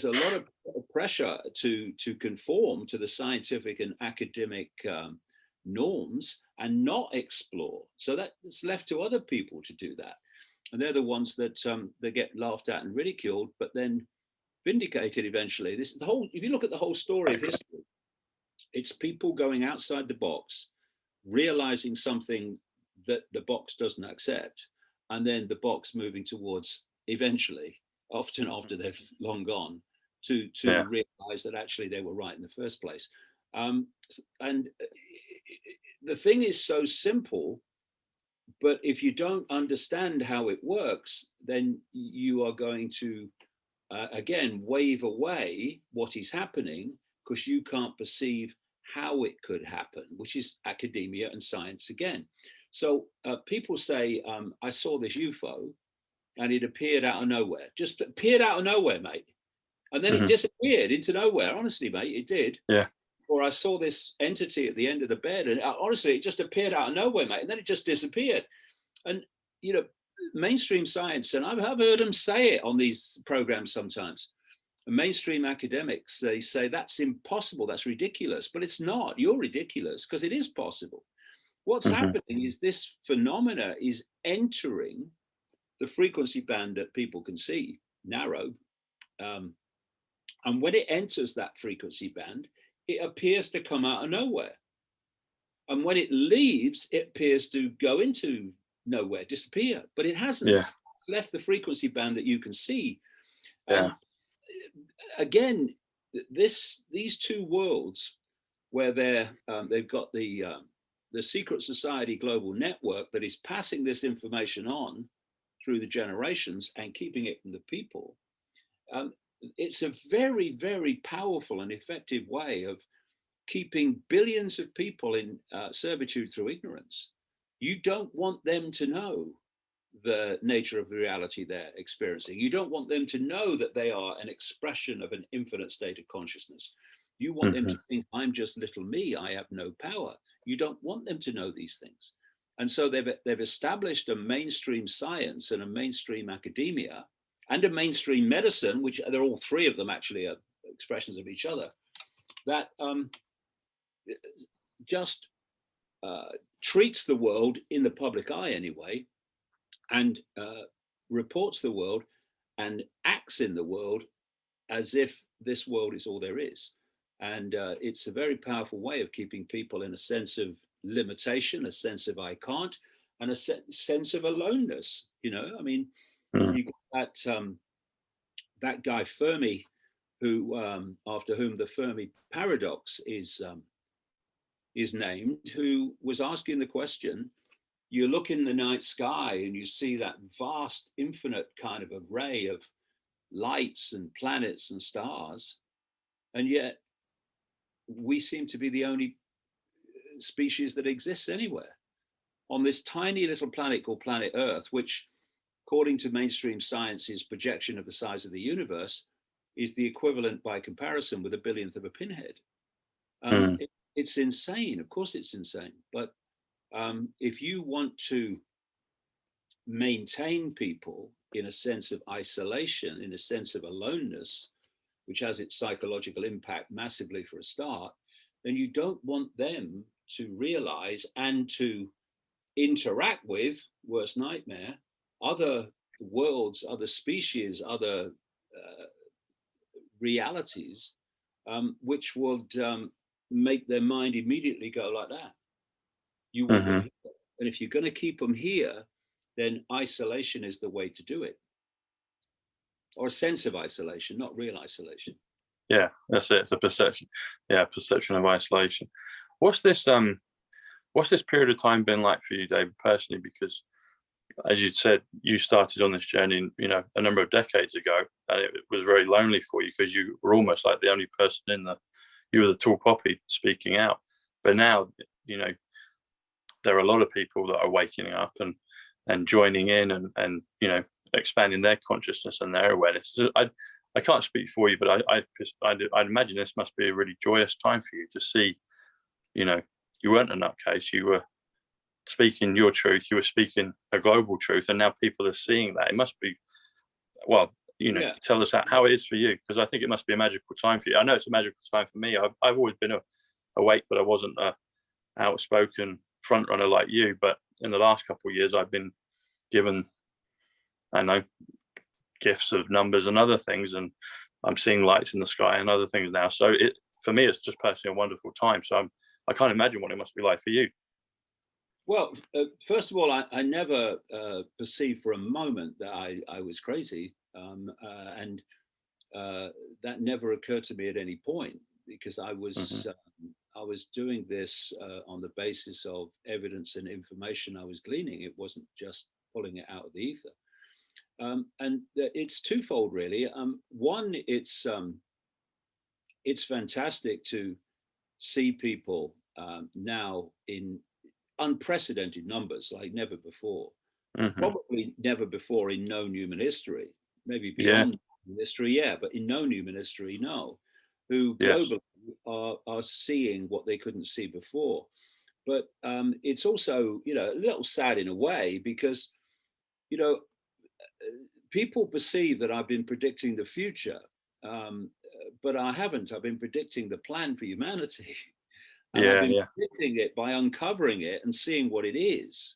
a lot of pressure to conform to the scientific and academic norms and not explore. So that's left to other people to do that. And they're the ones that they get laughed at and ridiculed, but then vindicated eventually. If you look at the whole story of history, it's people going outside the box, realizing something that the box doesn't accept, and then the box moving towards eventually, often after they've long gone, to realize that actually they were right in the first place. And the thing is so simple, but if you don't understand how it works, then you are going to, again, wave away what is happening because you can't perceive how it could happen, which is academia and science again. So people say, I saw this UFO and it appeared out of nowhere. Just appeared out of nowhere, mate. And then it disappeared into nowhere. Honestly, mate, it did. Yeah. Or I saw this entity at the end of the bed and honestly, it just appeared out of nowhere, mate. And then it just disappeared. And, mainstream science, and I've heard them say it on these programs sometimes, mainstream academics, they say that's impossible, that's ridiculous, but it's not. You're ridiculous because it is possible. What's happening is this phenomena is entering the frequency band that people can see, narrow. And when it enters that frequency band, it appears to come out of nowhere. And when it leaves, it appears to go into nowhere, disappear, but it hasn't. It's left the frequency band that you can see. And again, these two worlds where they've got the secret society global network that is passing this information on through the generations and keeping it from the people. It's a very, very powerful and effective way of keeping billions of people in servitude through ignorance. You don't want them to know the nature of the reality they're experiencing. You don't want them to know that they are an expression of an infinite state of consciousness. You want them to think, I'm just little me, I have no power. You don't want them to know these things. And so they've established a mainstream science and a mainstream academia and a mainstream medicine, which they're all three of them actually are expressions of each other, that just treats the world in the public eye anyway, and reports the world and acts in the world as if this world is all there is. And it's a very powerful way of keeping people in a sense of limitation, a sense of I can't, and a sense of aloneness. I mean, you got that guy Fermi, who after whom the Fermi paradox is named, who was asking the question, you look in the night sky and you see that vast, infinite kind of array of lights and planets and stars, and yet we seem to be the only species that exists anywhere on this tiny little planet called planet Earth, which, according to mainstream science's projection of the size of the universe, is the equivalent by comparison with a billionth of a pinhead. It's insane. Of course it's insane. But if you want to maintain people in a sense of isolation, in a sense of aloneness, which has its psychological impact massively for a start, then you don't want them to realize and to interact with, worst nightmare, other worlds, other species, other realities which would make their mind immediately go like that. You want them here. And if you're going to keep them here, then isolation is the way to do it. Or a sense of isolation, not real isolation. Yeah, that's it. It's a perception. Yeah, perception of isolation. What's this period of time been like for you, David, personally? Because as you said, you started on this journey, you know, a number of decades ago, and it was very lonely for you because you were almost like the only person you were the tall poppy speaking out. But now, you know, there are a lot of people that are waking up and joining in and you know, expanding their consciousness and their awareness. So I can't speak for you, but I'd imagine this must be a really joyous time for you to see, you know, you weren't a nutcase, you were speaking your truth, you were speaking a global truth, and now people are seeing that. It must be, well, you know, tell us how it is for you, because I think it must be a magical time for you. I know it's a magical time for me. I've always been awake, but I wasn't a outspoken front runner like you. But in the last couple of years, I've been given, I know, gifts of numbers and other things, and I'm seeing lights in the sky and other things now. So for me, it's just personally a wonderful time. So I can't imagine what it must be like for you. Well, first of all, I never perceived for a moment that I was crazy, and that never occurred to me at any point, because I was I was doing this on the basis of evidence and information I was gleaning. It wasn't just pulling it out of the ether. And it's twofold, really. One, it's fantastic to see people now in unprecedented numbers, like never before. Probably never before in known human history. Maybe beyond human history, but in known human history, no. Who globally are seeing what they couldn't see before. But it's also, you know, a little sad in a way, because, you know, people perceive that I've been predicting the future, but I haven't. I've been predicting the plan for humanity. And I've been predicting it by uncovering it and seeing what it is.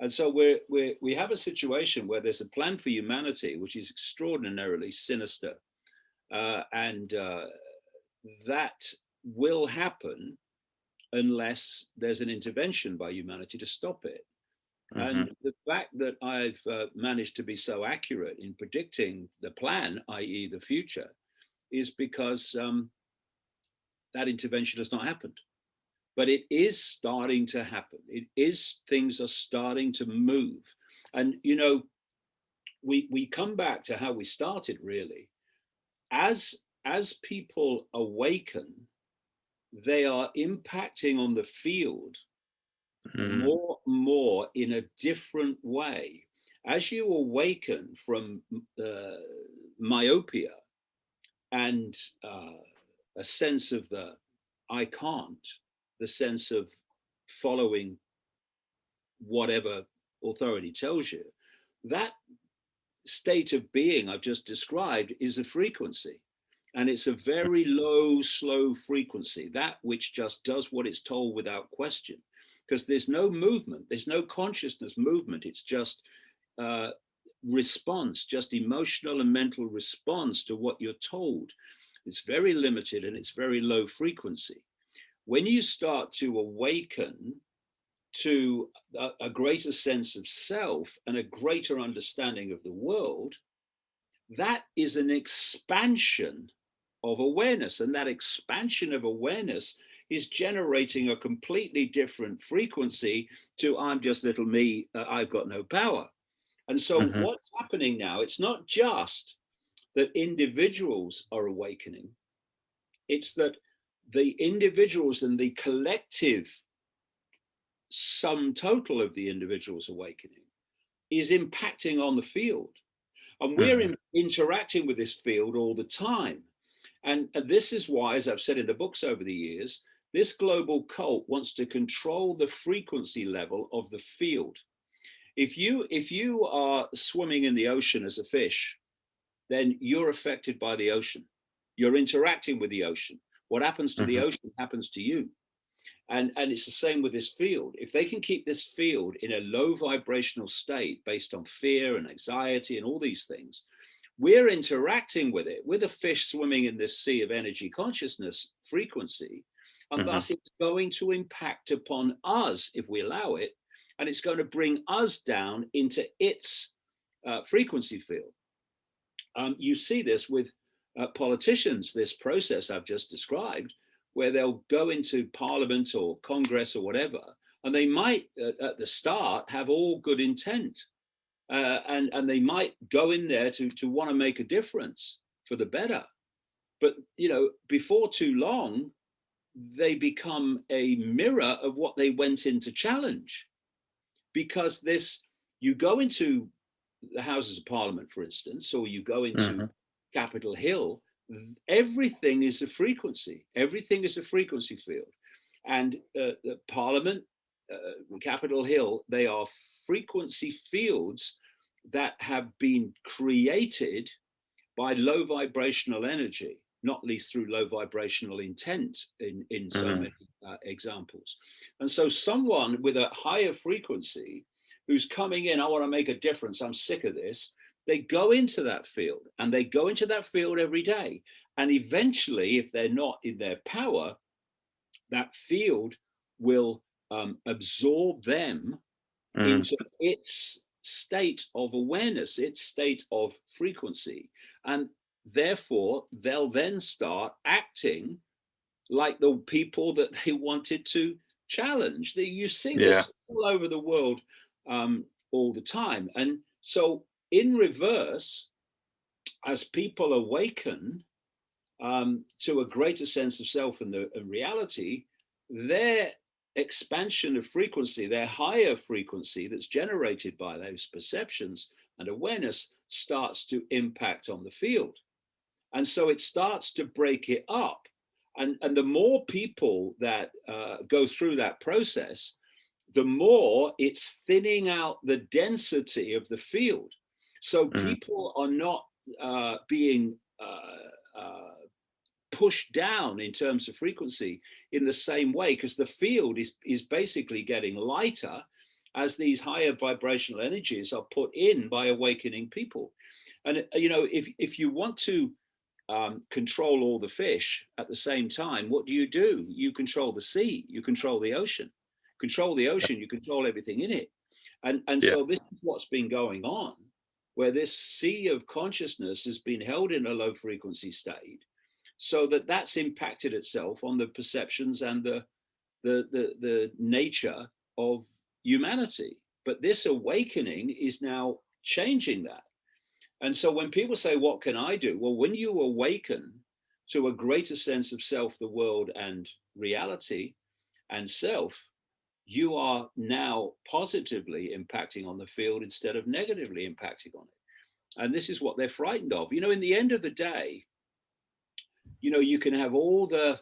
And so we have a situation where there's a plan for humanity, which is extraordinarily sinister. And that will happen unless there's an intervention by humanity to stop it. And the fact that I've managed to be so accurate in predicting the plan, i.e. the future, is because that intervention has not happened. But it is starting to happen. Things are starting to move. And, you know, we come back to how we started, really. As people awaken, they are impacting on the field more in a different way. As you awaken from myopia and a sense of the I can't, the sense of following whatever authority tells you, that state of being I've just described is a frequency. And it's a very low, slow frequency, that which just does what it's told without question. Because there's no movement, there's no consciousness movement. It's just response, just emotional and mental response to what you're told. It's very limited and it's very low frequency. When you start to awaken to a greater sense of self and a greater understanding of the world, that is an expansion of awareness. And that expansion of awareness is generating a completely different frequency to I'm just little me, I've got no power. And so what's happening now, it's not just that individuals are awakening, it's that the individuals and the collective sum total of the individuals awakening is impacting on the field. And we're interacting with this field all the time. And this is why, as I've said in the books over the years, this global cult wants to control the frequency level of the field. If you are swimming in the ocean as a fish, then you're affected by the ocean. You're interacting with the ocean. What happens to the ocean happens to you. And it's the same with this field. If they can keep this field in a low vibrational state based on fear and anxiety and all these things, we're interacting with it. We're the fish swimming in this sea of energy consciousness frequency. And thus it's going to impact upon us if we allow it. And it's going to bring us down into its frequency field. You see this with politicians, this process I've just described, where they'll go into parliament or Congress or whatever, and they might at the start have all good intent. And they might go in there to want to make a difference for the better. But, you know, before too long, they become a mirror of what they went in to challenge. Because you go into the Houses of Parliament, for instance, or you go into Capitol Hill, everything is a frequency. Everything is a frequency field. And the Parliament, Capitol Hill, they are frequency fields that have been created by low vibrational energy, not least through low vibrational intent in so many examples. And so someone with a higher frequency who's coming in, I want to make a difference, I'm sick of this, they go into that field, and they go into that field every day. And eventually, if they're not in their power, that field will absorb them into its state of awareness, its state of frequency. And therefore, they'll then start acting like the people that they wanted to challenge. You see this all over the world all the time. And so in reverse, as people awaken to a greater sense of self and reality, their expansion of frequency, their higher frequency that's generated by those perceptions and awareness starts to impact on the field. And so it starts to break it up. And the more people that go through that process, the more it's thinning out the density of the field. So people are not being pushed down in terms of frequency in the same way, because the field is basically getting lighter as these higher vibrational energies are put in by awakening people. And you know, if you want to control all the fish at the same time, what do? You control the sea, you control the ocean. Control the ocean, you control everything in it. And so this is what's been going on, where this sea of consciousness has been held in a low frequency state, so that's impacted itself on the perceptions and the nature of humanity. But this awakening is now changing that. And so when people say, what can I do? Well, when you awaken to a greater sense of self, the world, and reality and self, you are now positively impacting on the field instead of negatively impacting on it. And this is what they're frightened of. You know, in the end of the day, you know, you can have all the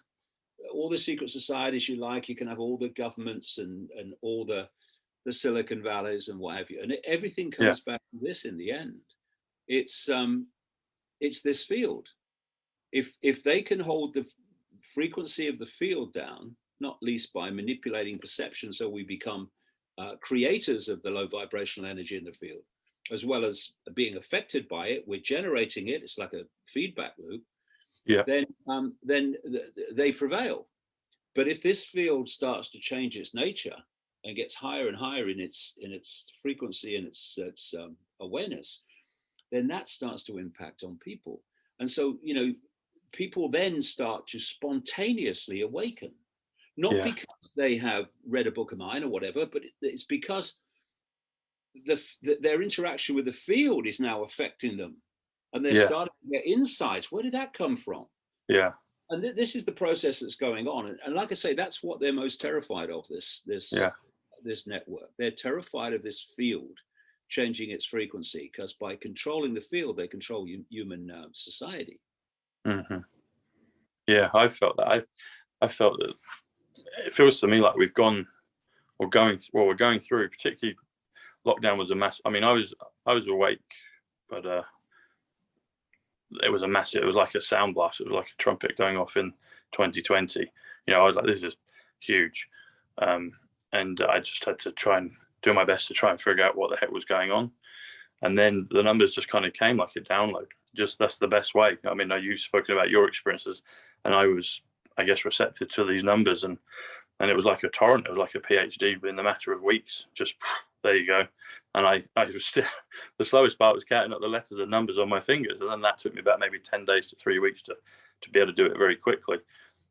secret societies you like, you can have all the governments and all the Silicon Valleys and what have you, and everything comes back to this in the end. It's this field. If they can hold the frequency of the field down, not least by manipulating perception, so we become creators of the low vibrational energy in the field, as well as being affected by it, we're generating it. It's like a feedback loop. Then they prevail. But if this field starts to change its nature and gets higher and higher in its frequency and its awareness, then that starts to impact on people. And so, you know, people then start to spontaneously awaken, not because they have read a book of mine or whatever, but it's because their interaction with the field is now affecting them, and they're starting to get insights. Where did that come from? And this is the process that's going on. And like I say, that's what they're most terrified of, this network. They're terrified of this field changing its frequency, because by controlling the field, they control human society. Yeah, I felt that. I felt that it feels to me like we're going through, particularly lockdown was a mass. I mean, I was awake, but it was a massive, it was like a sound blast. It was like a trumpet going off in 2020. You know, I was like, this is huge. And I just had to try and do my best to try and figure out what the heck was going on. And then the numbers just kind of came like a download. just that's the best way. I mean, you've spoken about your experiences, and I was, I guess, receptive to these numbers, and it was like a torrent. It was like a PhD in the matter of weeks. Just there you go. And I was still, the slowest part was counting up the letters and numbers on my fingers, and then that took me about maybe 10 days to 3 weeks to be able to do it very quickly.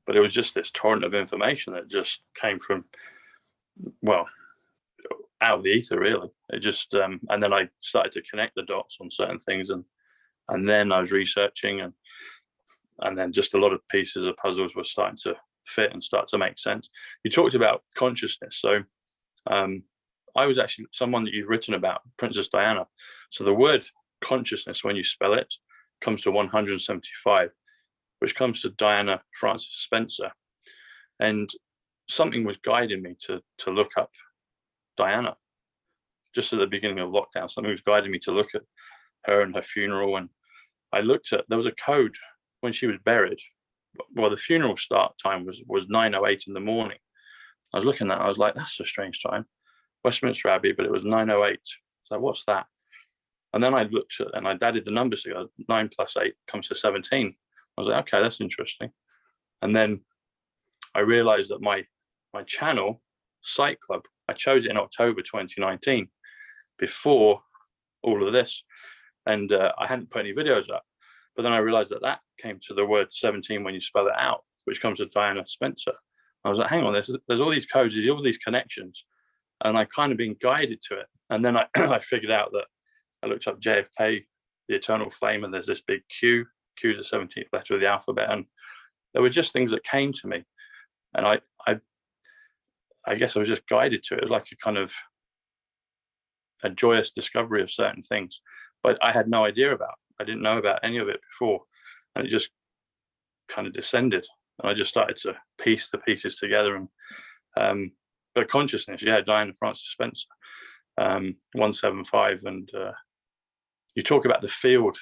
But it was just this torrent of information that just came from, well, out of the ether, really. It just, and then I started to connect the dots on certain things, and then I was researching, and then just a lot of pieces of puzzles were starting to fit and start to make sense. You talked about consciousness, so I was actually someone that you've written about, Princess Diana. So the word consciousness, when you spell it, comes to 175, which comes to Diana Frances Spencer, and something was guiding me to look up Diana. Just at the beginning of lockdown, something was guiding me to look at her and her funeral, and I looked at, there was a code when she was buried. Well, the funeral start time was 9:08 in the morning. I was looking at it, I was like, that's a strange time, Westminster Abbey, but it was 9:08. So what's that? And then I looked at, and I added the numbers together. 9 + 8 comes to 17. I was like, okay, that's interesting. And then I realized that my channel, Psych Club, I chose it in October 2019, before all of this, and I hadn't put any videos up. But then I realized that came to the word 17 when you spell it out, which comes to Diana Spencer. I was like, hang on, there's all these codes, there's all these connections, and I've kind of been guided to it. And then I figured out that I looked up JFK, the eternal flame, and there's this big Q. Q is the 17th letter of the alphabet, and there were just things that came to me, and I guess I was just guided to it. It was like a kind of a joyous discovery of certain things, but I had no idea about. I didn't know about any of it before, and it just kind of descended, and I just started to piece the pieces together. And but consciousness, yeah, Diana Frances Spencer, 175, and you talk about the field.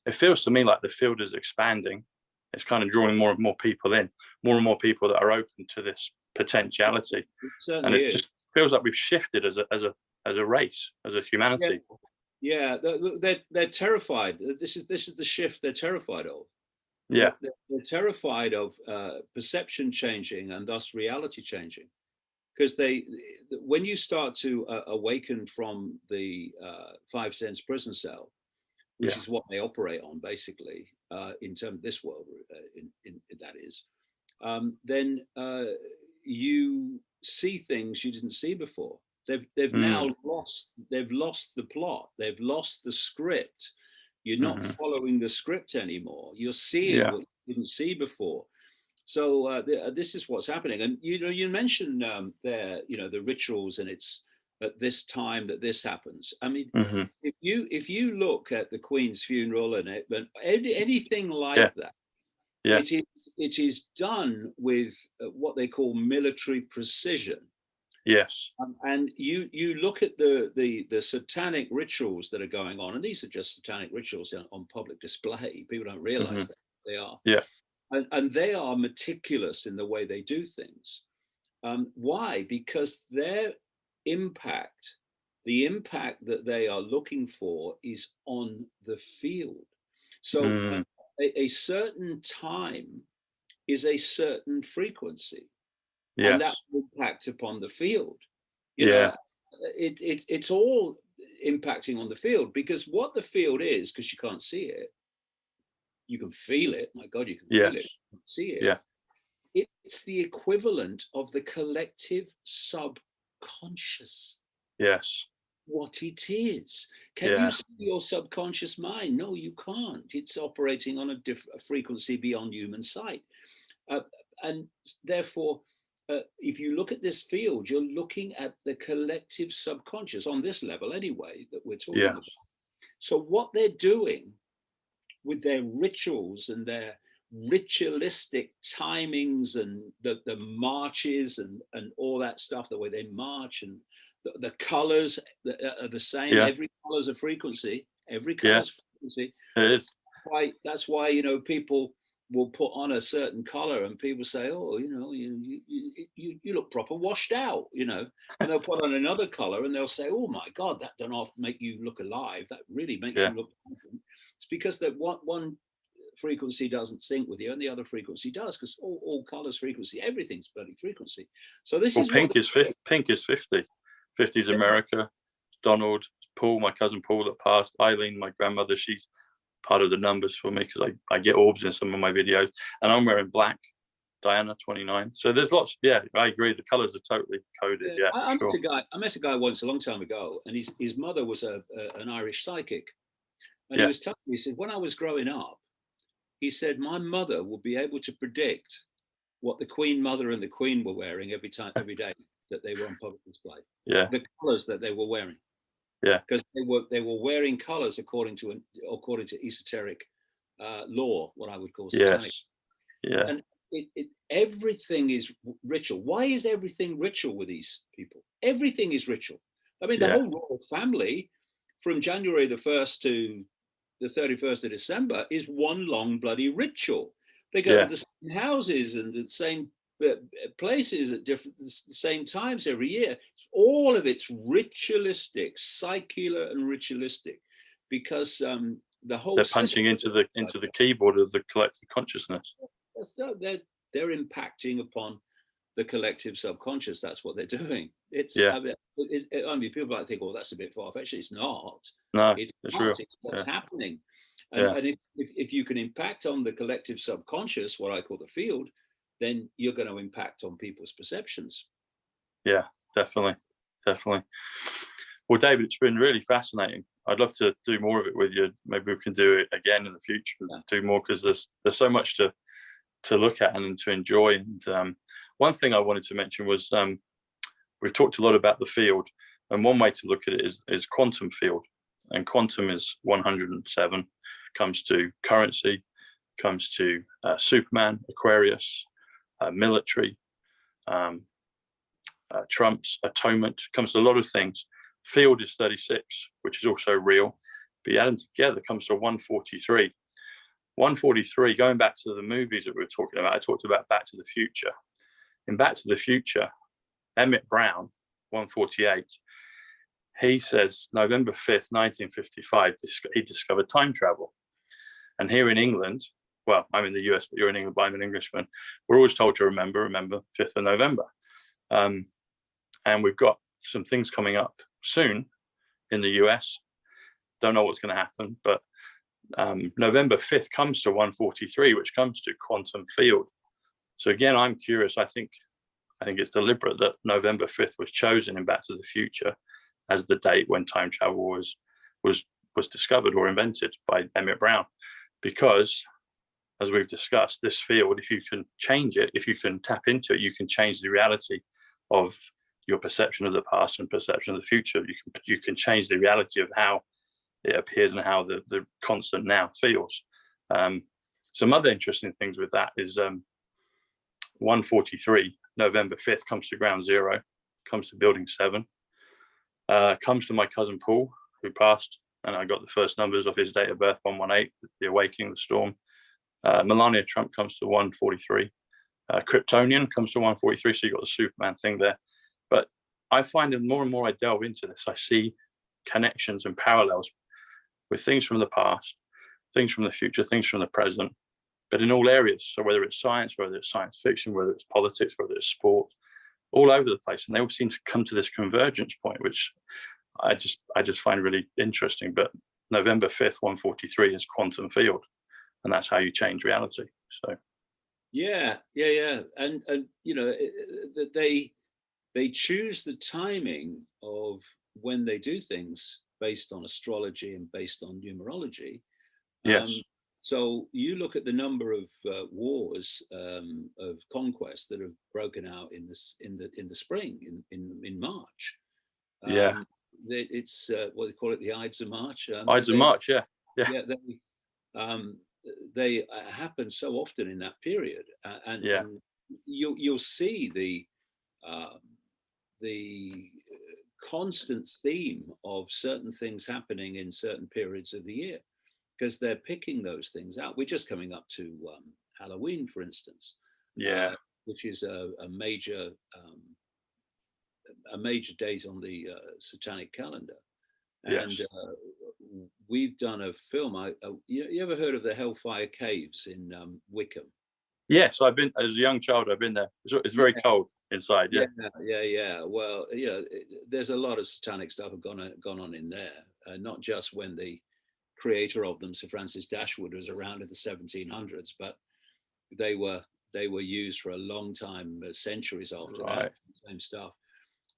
It feels to me like the field is expanding. It's kind of drawing more and more people in, more and more people that are open to this potentiality. And it just feels like we've shifted as a race, as a humanity. Yeah, they're terrified. This is the shift they're terrified of. Yeah, they're terrified of perception changing and thus reality changing, because when you start to awaken from the 5 sense prison cell, which is what they operate on basically, in terms of this world, in that is, then you see things you didn't see before. They've now lost the plot. They've lost the script. You're not following the script anymore. You're seeing what you didn't see before. So this is what's happening. And you mentioned the rituals, and it's at this time that this happens. I mean, if you look at the Queen's funeral and anything like that, it is done with what they call military precision. Yes. And you look at the satanic rituals that are going on, and these are just satanic rituals on public display. People don't realize that they are. Yeah. And they are meticulous in the way they do things. Why? Because their impact, the impact that they are looking for, is on the field. So a certain time is a certain frequency. Yes. And that impact upon the field. You know, it's all impacting on the field, because what the field is, because you can't see it, you can feel it. My God, you can feel it. You can see it. Yeah. It's the equivalent of the collective subconscious. Yes. What it is. Can you see your subconscious mind? No, you can't. It's operating on a frequency beyond human sight. And therefore, if you look at this field, you're looking at the collective subconscious on this level anyway that we're talking about. So what they're doing with their rituals and their ritualistic timings and the marches and all that stuff, the way they march, and the colors are the same. Every color is a frequency. Every color is a frequency. It is. That's why people will put on a certain color, and people say, "Oh, you look proper washed out," and they'll put on another color, and they'll say, "Oh my God, that don't often make you look alive. That really makes you look different." It's because that one frequency doesn't sync with you and the other frequency does, because all colors, frequency, everything's bloody frequency. So this is pink is 50. Pink is 50. 50 is America. Donald, Paul, my cousin Paul that passed, Eileen, my grandmother, she's part of the numbers for me because I get orbs in some of my videos, and I'm wearing black. Diana, 29. So there's lots. Yeah, I agree. The colors are totally coded. Yeah, I met a guy once a long time ago, and his mother was an Irish psychic, and he was telling me, he said, when I was growing up, he said my mother would be able to predict what the Queen Mother and the Queen were wearing every day that they were on public display. Yeah, the colors that they were wearing. Yeah, because they were wearing colors according to esoteric law, what I would call satanic. Yes. Yeah. And everything is ritual. Why is everything ritual with these people? Everything is ritual. I mean, the whole royal family, from January the 1st to the 31st of December, is one long bloody ritual. They go to the same houses and the same places at the same times every year. All of it's ritualistic, secular and ritualistic, because the whole they're punching into the keyboard of the collective consciousness. So they're impacting upon the collective subconscious. That's what they're doing. It's I mean, people might think, "Oh, that's a bit far-fetched." It's not. No, it's real. It's what's happening. And if you can impact on the collective subconscious, what I call the field, then you're going to impact on people's perceptions. Yeah, definitely. Well, David, it's been really fascinating. I'd love to do more of it with you. Maybe we can do it again in the future. Do more, because there's so much to look at and to enjoy. And one thing I wanted to mention was we've talked a lot about the field, and one way to look at it is quantum field. And quantum is 107. Comes to currency, comes to Superman, Aquarius, military, Trump's atonement, comes to a lot of things. Field is 36, which is also real. But you add them together, comes to 143. 143, going back to the movies that we were talking about, I talked about Back to the Future. In Back to the Future, Emmett Brown, 148, he says November 5th, 1955, he discovered time travel. And here in England, well, I'm in the US, but you're in England, but I'm an Englishman, we're always told to remember 5th of November. And we've got some things coming up soon in the US. Don't know what's going to happen, but November 5th comes to 143, which comes to quantum field. So again, I'm curious. I think it's deliberate that November 5th was chosen in Back to the Future as the date when time travel was discovered or invented by Emmett Brown, because, as we've discussed, this field, if you can change it, if you can tap into it, you can change the reality of your perception of the past and perception of the future. You can change the reality of how it appears and how the constant now feels. Some other interesting things with that is 143, November 5th, comes to ground zero, comes to building 7, comes to my cousin Paul, who passed, and I got the first numbers of his date of birth, 118, the awakening, the storm. Melania Trump comes to 143. Kryptonian comes to 143, so you got the Superman thing there. But I find that more and more I delve into this, I see connections and parallels with things from the past, things from the future, things from the present, but in all areas. So whether it's science, whether it's science fiction, whether it's politics, whether it's sport, all over the place. And they all seem to come to this convergence point, which I just find really interesting. But November 5th, 143 is quantum field, and that's how you change reality. So yeah. And you know, they choose the timing of when they do things based on astrology and based on numerology. Yes. So you look at the number of wars of conquest that have broken out in the spring, in March. It's what they call it, the Ides of March. Ides of March, yeah. They happen so often in that period, and you'll see the constant theme of certain things happening in certain periods of the year, because they're picking those things out. We're just coming up to Halloween, for instance, which is a major date on the satanic calendar, and we've done a film. You ever heard of the Hellfire Caves in Wickham? Yes, I've been as a young child. I've been there. It's very cold inside. Yeah. Well, there's a lot of satanic stuff gone on in there. Not just when the creator of them, Sir Francis Dashwood, was around in the 1700s, but they were used for a long time, centuries after that. Same stuff.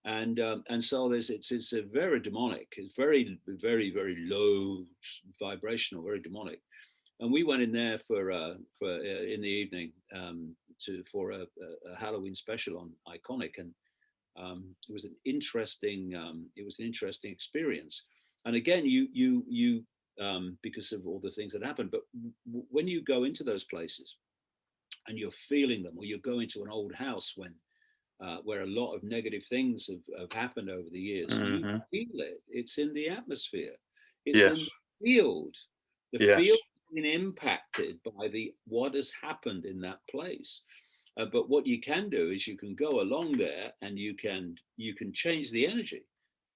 And so it's a very demonic. It's very, very, very low vibrational, very demonic. And we went in there for in the evening for a Halloween special on ICKE, and it was an interesting experience. And again, you because of all the things that happened, but when you go into those places and you're feeling them, or you go into an old house where a lot of negative things have happened over the years, you feel it. It's in the atmosphere. It's in the field. The field been impacted by what has happened in that place, but what you can do is you can go along there and you can change the energy.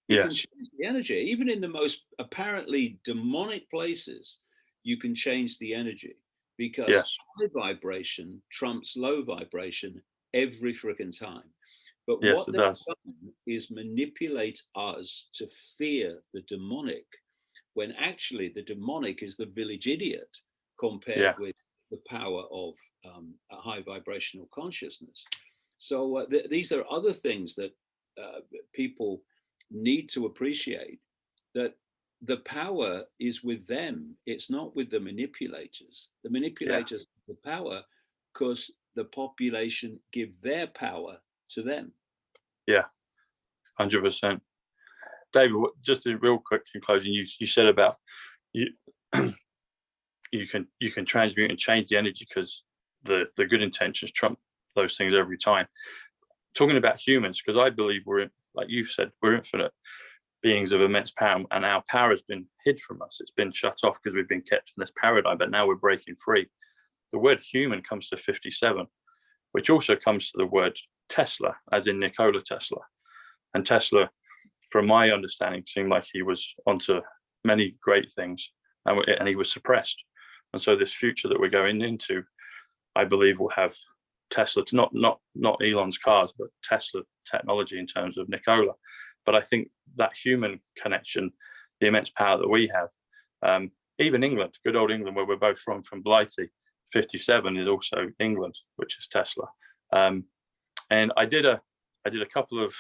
You can change the energy, even in the most apparently demonic places. You can change the energy, because high vibration trumps low vibration every freaking time. But what they've done is manipulate us to fear the demonic, when actually the demonic is the village idiot compared with the power of a high vibrational consciousness. So these are other things that people need to appreciate, that the power is with them. It's not with the manipulators. The manipulators have the power because the population give their power to them. Yeah, 100%. David, just a real quick in closing, you said about you you can transmute and change the energy because the good intentions trump those things every time. Talking about humans, because I believe like you've said, we're infinite beings of immense power, and our power has been hid from us. It's been shut off because we've been kept in this paradigm, but now we're breaking free. The word human comes to 57, which also comes to the word Tesla, as in Nikola Tesla. And Tesla, from my understanding, seemed like he was onto many great things, and he was suppressed. And so this future that we're going into, I believe, will have Tesla. It's not Elon's cars, but Tesla technology in terms of Nikola. But I think that human connection, the immense power that we have, even England, good old England, where we're both from Blighty, 57 is also England, which is Tesla. And I did a couple of,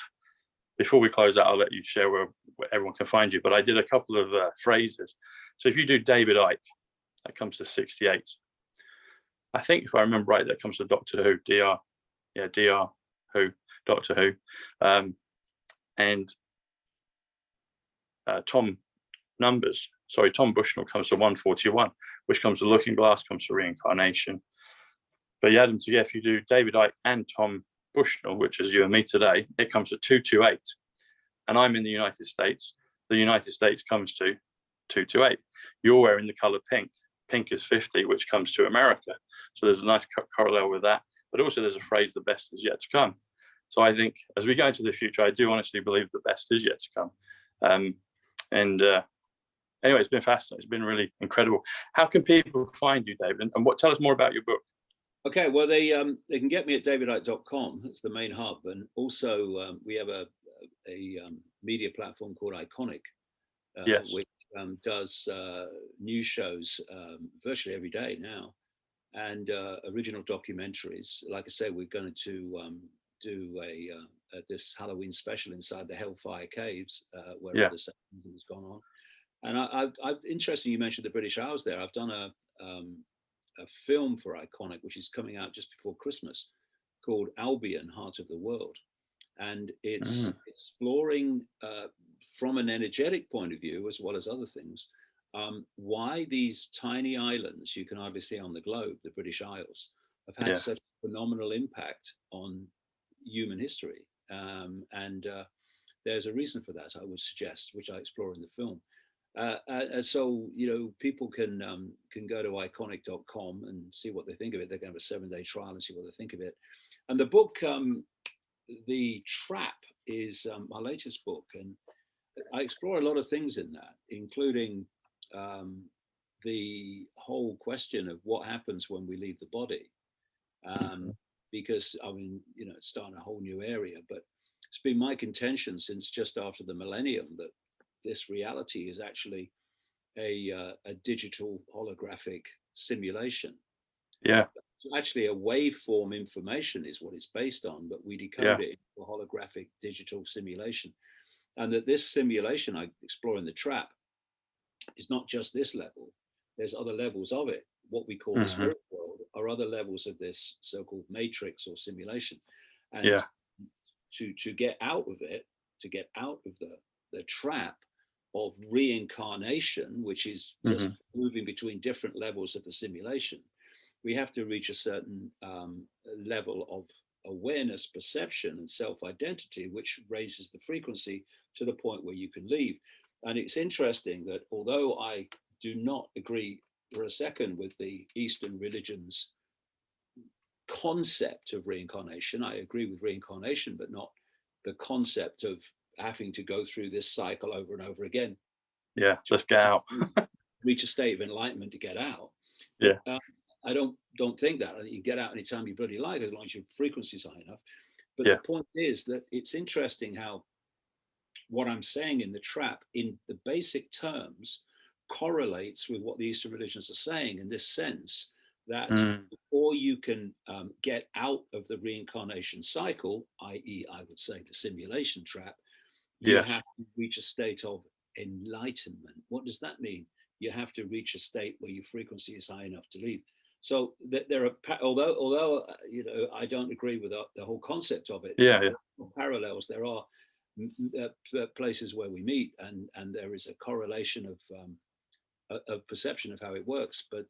before we close out, I'll let you share where everyone can find you, but I did a couple of phrases. So if you do David Icke, that comes to 68. I think if I remember right, that comes to Doctor Who, DR Who, Doctor Who. And Tom Bushnell comes to 141, which comes to Looking Glass, comes to reincarnation. But you add them together, if you do David Icke and Tom Bushnell, which is you and me today, it comes to 228. And I'm in the United States. The United States comes to 228. You're wearing the color pink. Pink is 50, which comes to America. So there's a nice parallel with that. But also there's a phrase, the best is yet to come. So I think as we go into the future, I do honestly believe the best is yet to come. Anyway, it's been fascinating. It's been really incredible. How can people find you, David? And tell us more about your book. Okay, well, they can get me at davidicke.com. It's the main hub. And also we have a media platform called ICKE, which does news shows virtually every day now, and original documentaries. Like I say, we're going to do this Halloween special inside the Hellfire Caves, where the season has gone on. And I've interesting you mentioned the British Isles there. I've done a film for ICKE, which is coming out just before Christmas, called Albion, Heart of the World. And it's exploring from an energetic point of view, as well as other things, why these tiny islands you can hardly see on the globe, the British Isles, have had such a phenomenal impact on human history. And there's a reason for that, I would suggest, which I explore in the film. So, people can go to iconic.com and see what they think of it. They can have a 7-day trial and see what they think of it. And the book, The Trap, is my latest book. And I explore a lot of things in that, including the whole question of what happens when we leave the body. Because, I mean, you know, it's starting a whole new area, but it's been my contention since just after the millennium that this reality is actually a digital holographic simulation. Yeah. Actually, a waveform information is what it's based on, but we decode it into a holographic digital simulation. And that this simulation I explore in the trap is not just this level. There's other levels of it. What we call the spirit world are other levels of this so-called matrix or simulation. And to get out of it, to get out of the trap of reincarnation, which is just moving between different levels of the simulation, we have to reach a certain level of awareness, perception, and self-identity, which raises the frequency to the point where you can leave. And it's interesting that although I do not agree for a second with the Eastern religions' concept of reincarnation, I agree with reincarnation, but not the concept of having to go through this cycle over and over again. Yeah, just get out. Reach a state of enlightenment to get out. Yeah. I don't think that. I think you get out anytime you bloody like, as long as your frequency is high enough. But the point is that it's interesting how what I'm saying in the trap, in the basic terms, correlates with what the Eastern religions are saying, in this sense that before you can get out of the reincarnation cycle, i.e., I would say the simulation trap, you have to reach a state of enlightenment. What does that mean? You have to reach a state where your frequency is high enough to leave. So there are, although you know, I don't agree with the whole concept of it. There are parallels. There are places where we meet, and there is a correlation of perception of how it works. But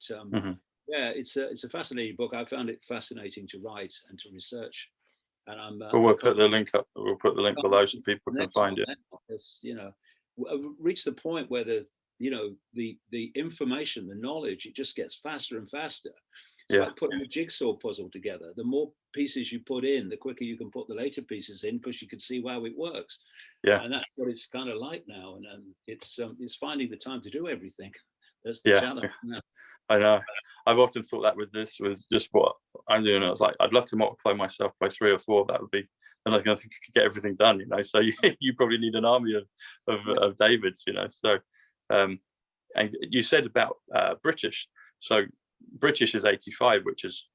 yeah, it's a fascinating book. I found it fascinating to write and to research. And I'm. We'll put the link up. We'll put the link below so people can find it. You know, I've reached the point where the information, the knowledge, it just gets faster and faster. It's like putting a jigsaw puzzle together. The more pieces you put in, the quicker you can put the later pieces in, because you can see how it works. Yeah, and that's what it's kind of like now. And it's finding the time to do everything. That's the challenge. Yeah. I know. I've often thought that with just what I'm doing. I was like, I'd love to multiply myself by 3 or 4. That would be, and I think I could get everything done. You know, so you probably need an army of Davids. You know, so. And you said about British. So British is 85, which is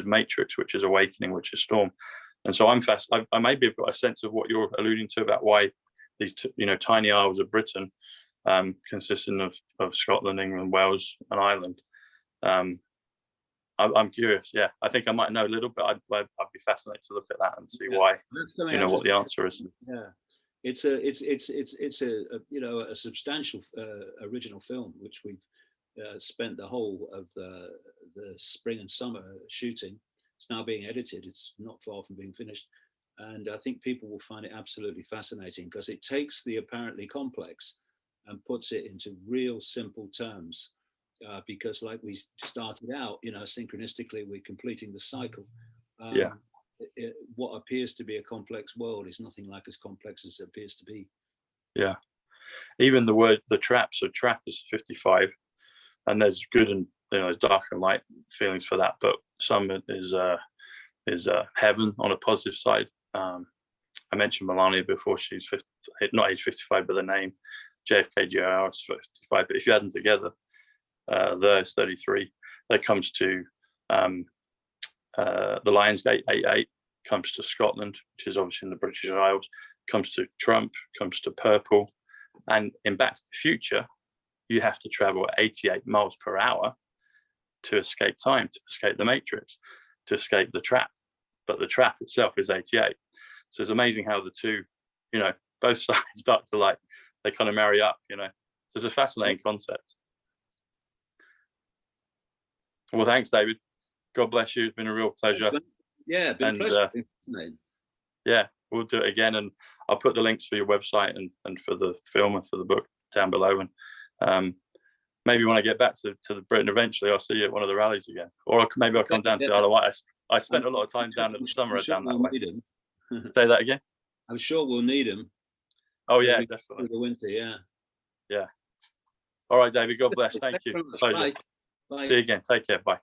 Matrix, which is Awakening, which is Storm. And so I'm fast. I maybe have got a sense of what you're alluding to about why these tiny isles of Britain, consisting of Scotland, England, Wales, and Ireland. I'm curious. Yeah, I think I might know a little bit. I'd be fascinated to look at that and see why. What the answer is. Yeah. It's a substantial original film, which we've spent the whole of the spring and summer shooting. It's now being edited. It's not far from being finished, and I think people will find it absolutely fascinating, because it takes the apparently complex and puts it into real simple terms. Because, like we started out, synchronistically, we're completing the cycle. What appears to be a complex world is nothing like as complex as it appears to be. Yeah. Even the trap. So trap is 55, and there's good and dark and light feelings for that. But some is heaven on a positive side. I mentioned Melania before. She's not age 55, but the name JFK GIR is 55. But if you add them together, there's 33. That comes to the Lionsgate 88, comes to Scotland, which is obviously in the British Isles, comes to Trump, comes to Purple, and in Back to the Future, you have to travel at 88 miles per hour to escape time, to escape the Matrix, to escape the trap. But the trap itself is 88. So it's amazing how the two, both sides start to they kind of marry up, So it's a fascinating concept. Well, thanks, David. God bless you. It's been a real pleasure. Yeah, been a pleasure. Yeah, we'll do it again, and I'll put the links for your website and for the film and for the book down below. And maybe when I get back to Britain eventually, I'll see you at one of the rallies again, or maybe I'll come down to the Isle of Wight. I spent a lot of time down in the summer down that way. Say that again. I'm sure we'll need them. Oh yeah, definitely. The winter, yeah. Yeah. All right, David. God bless. Thank you. Pleasure. Bye. See you again. Take care. Bye.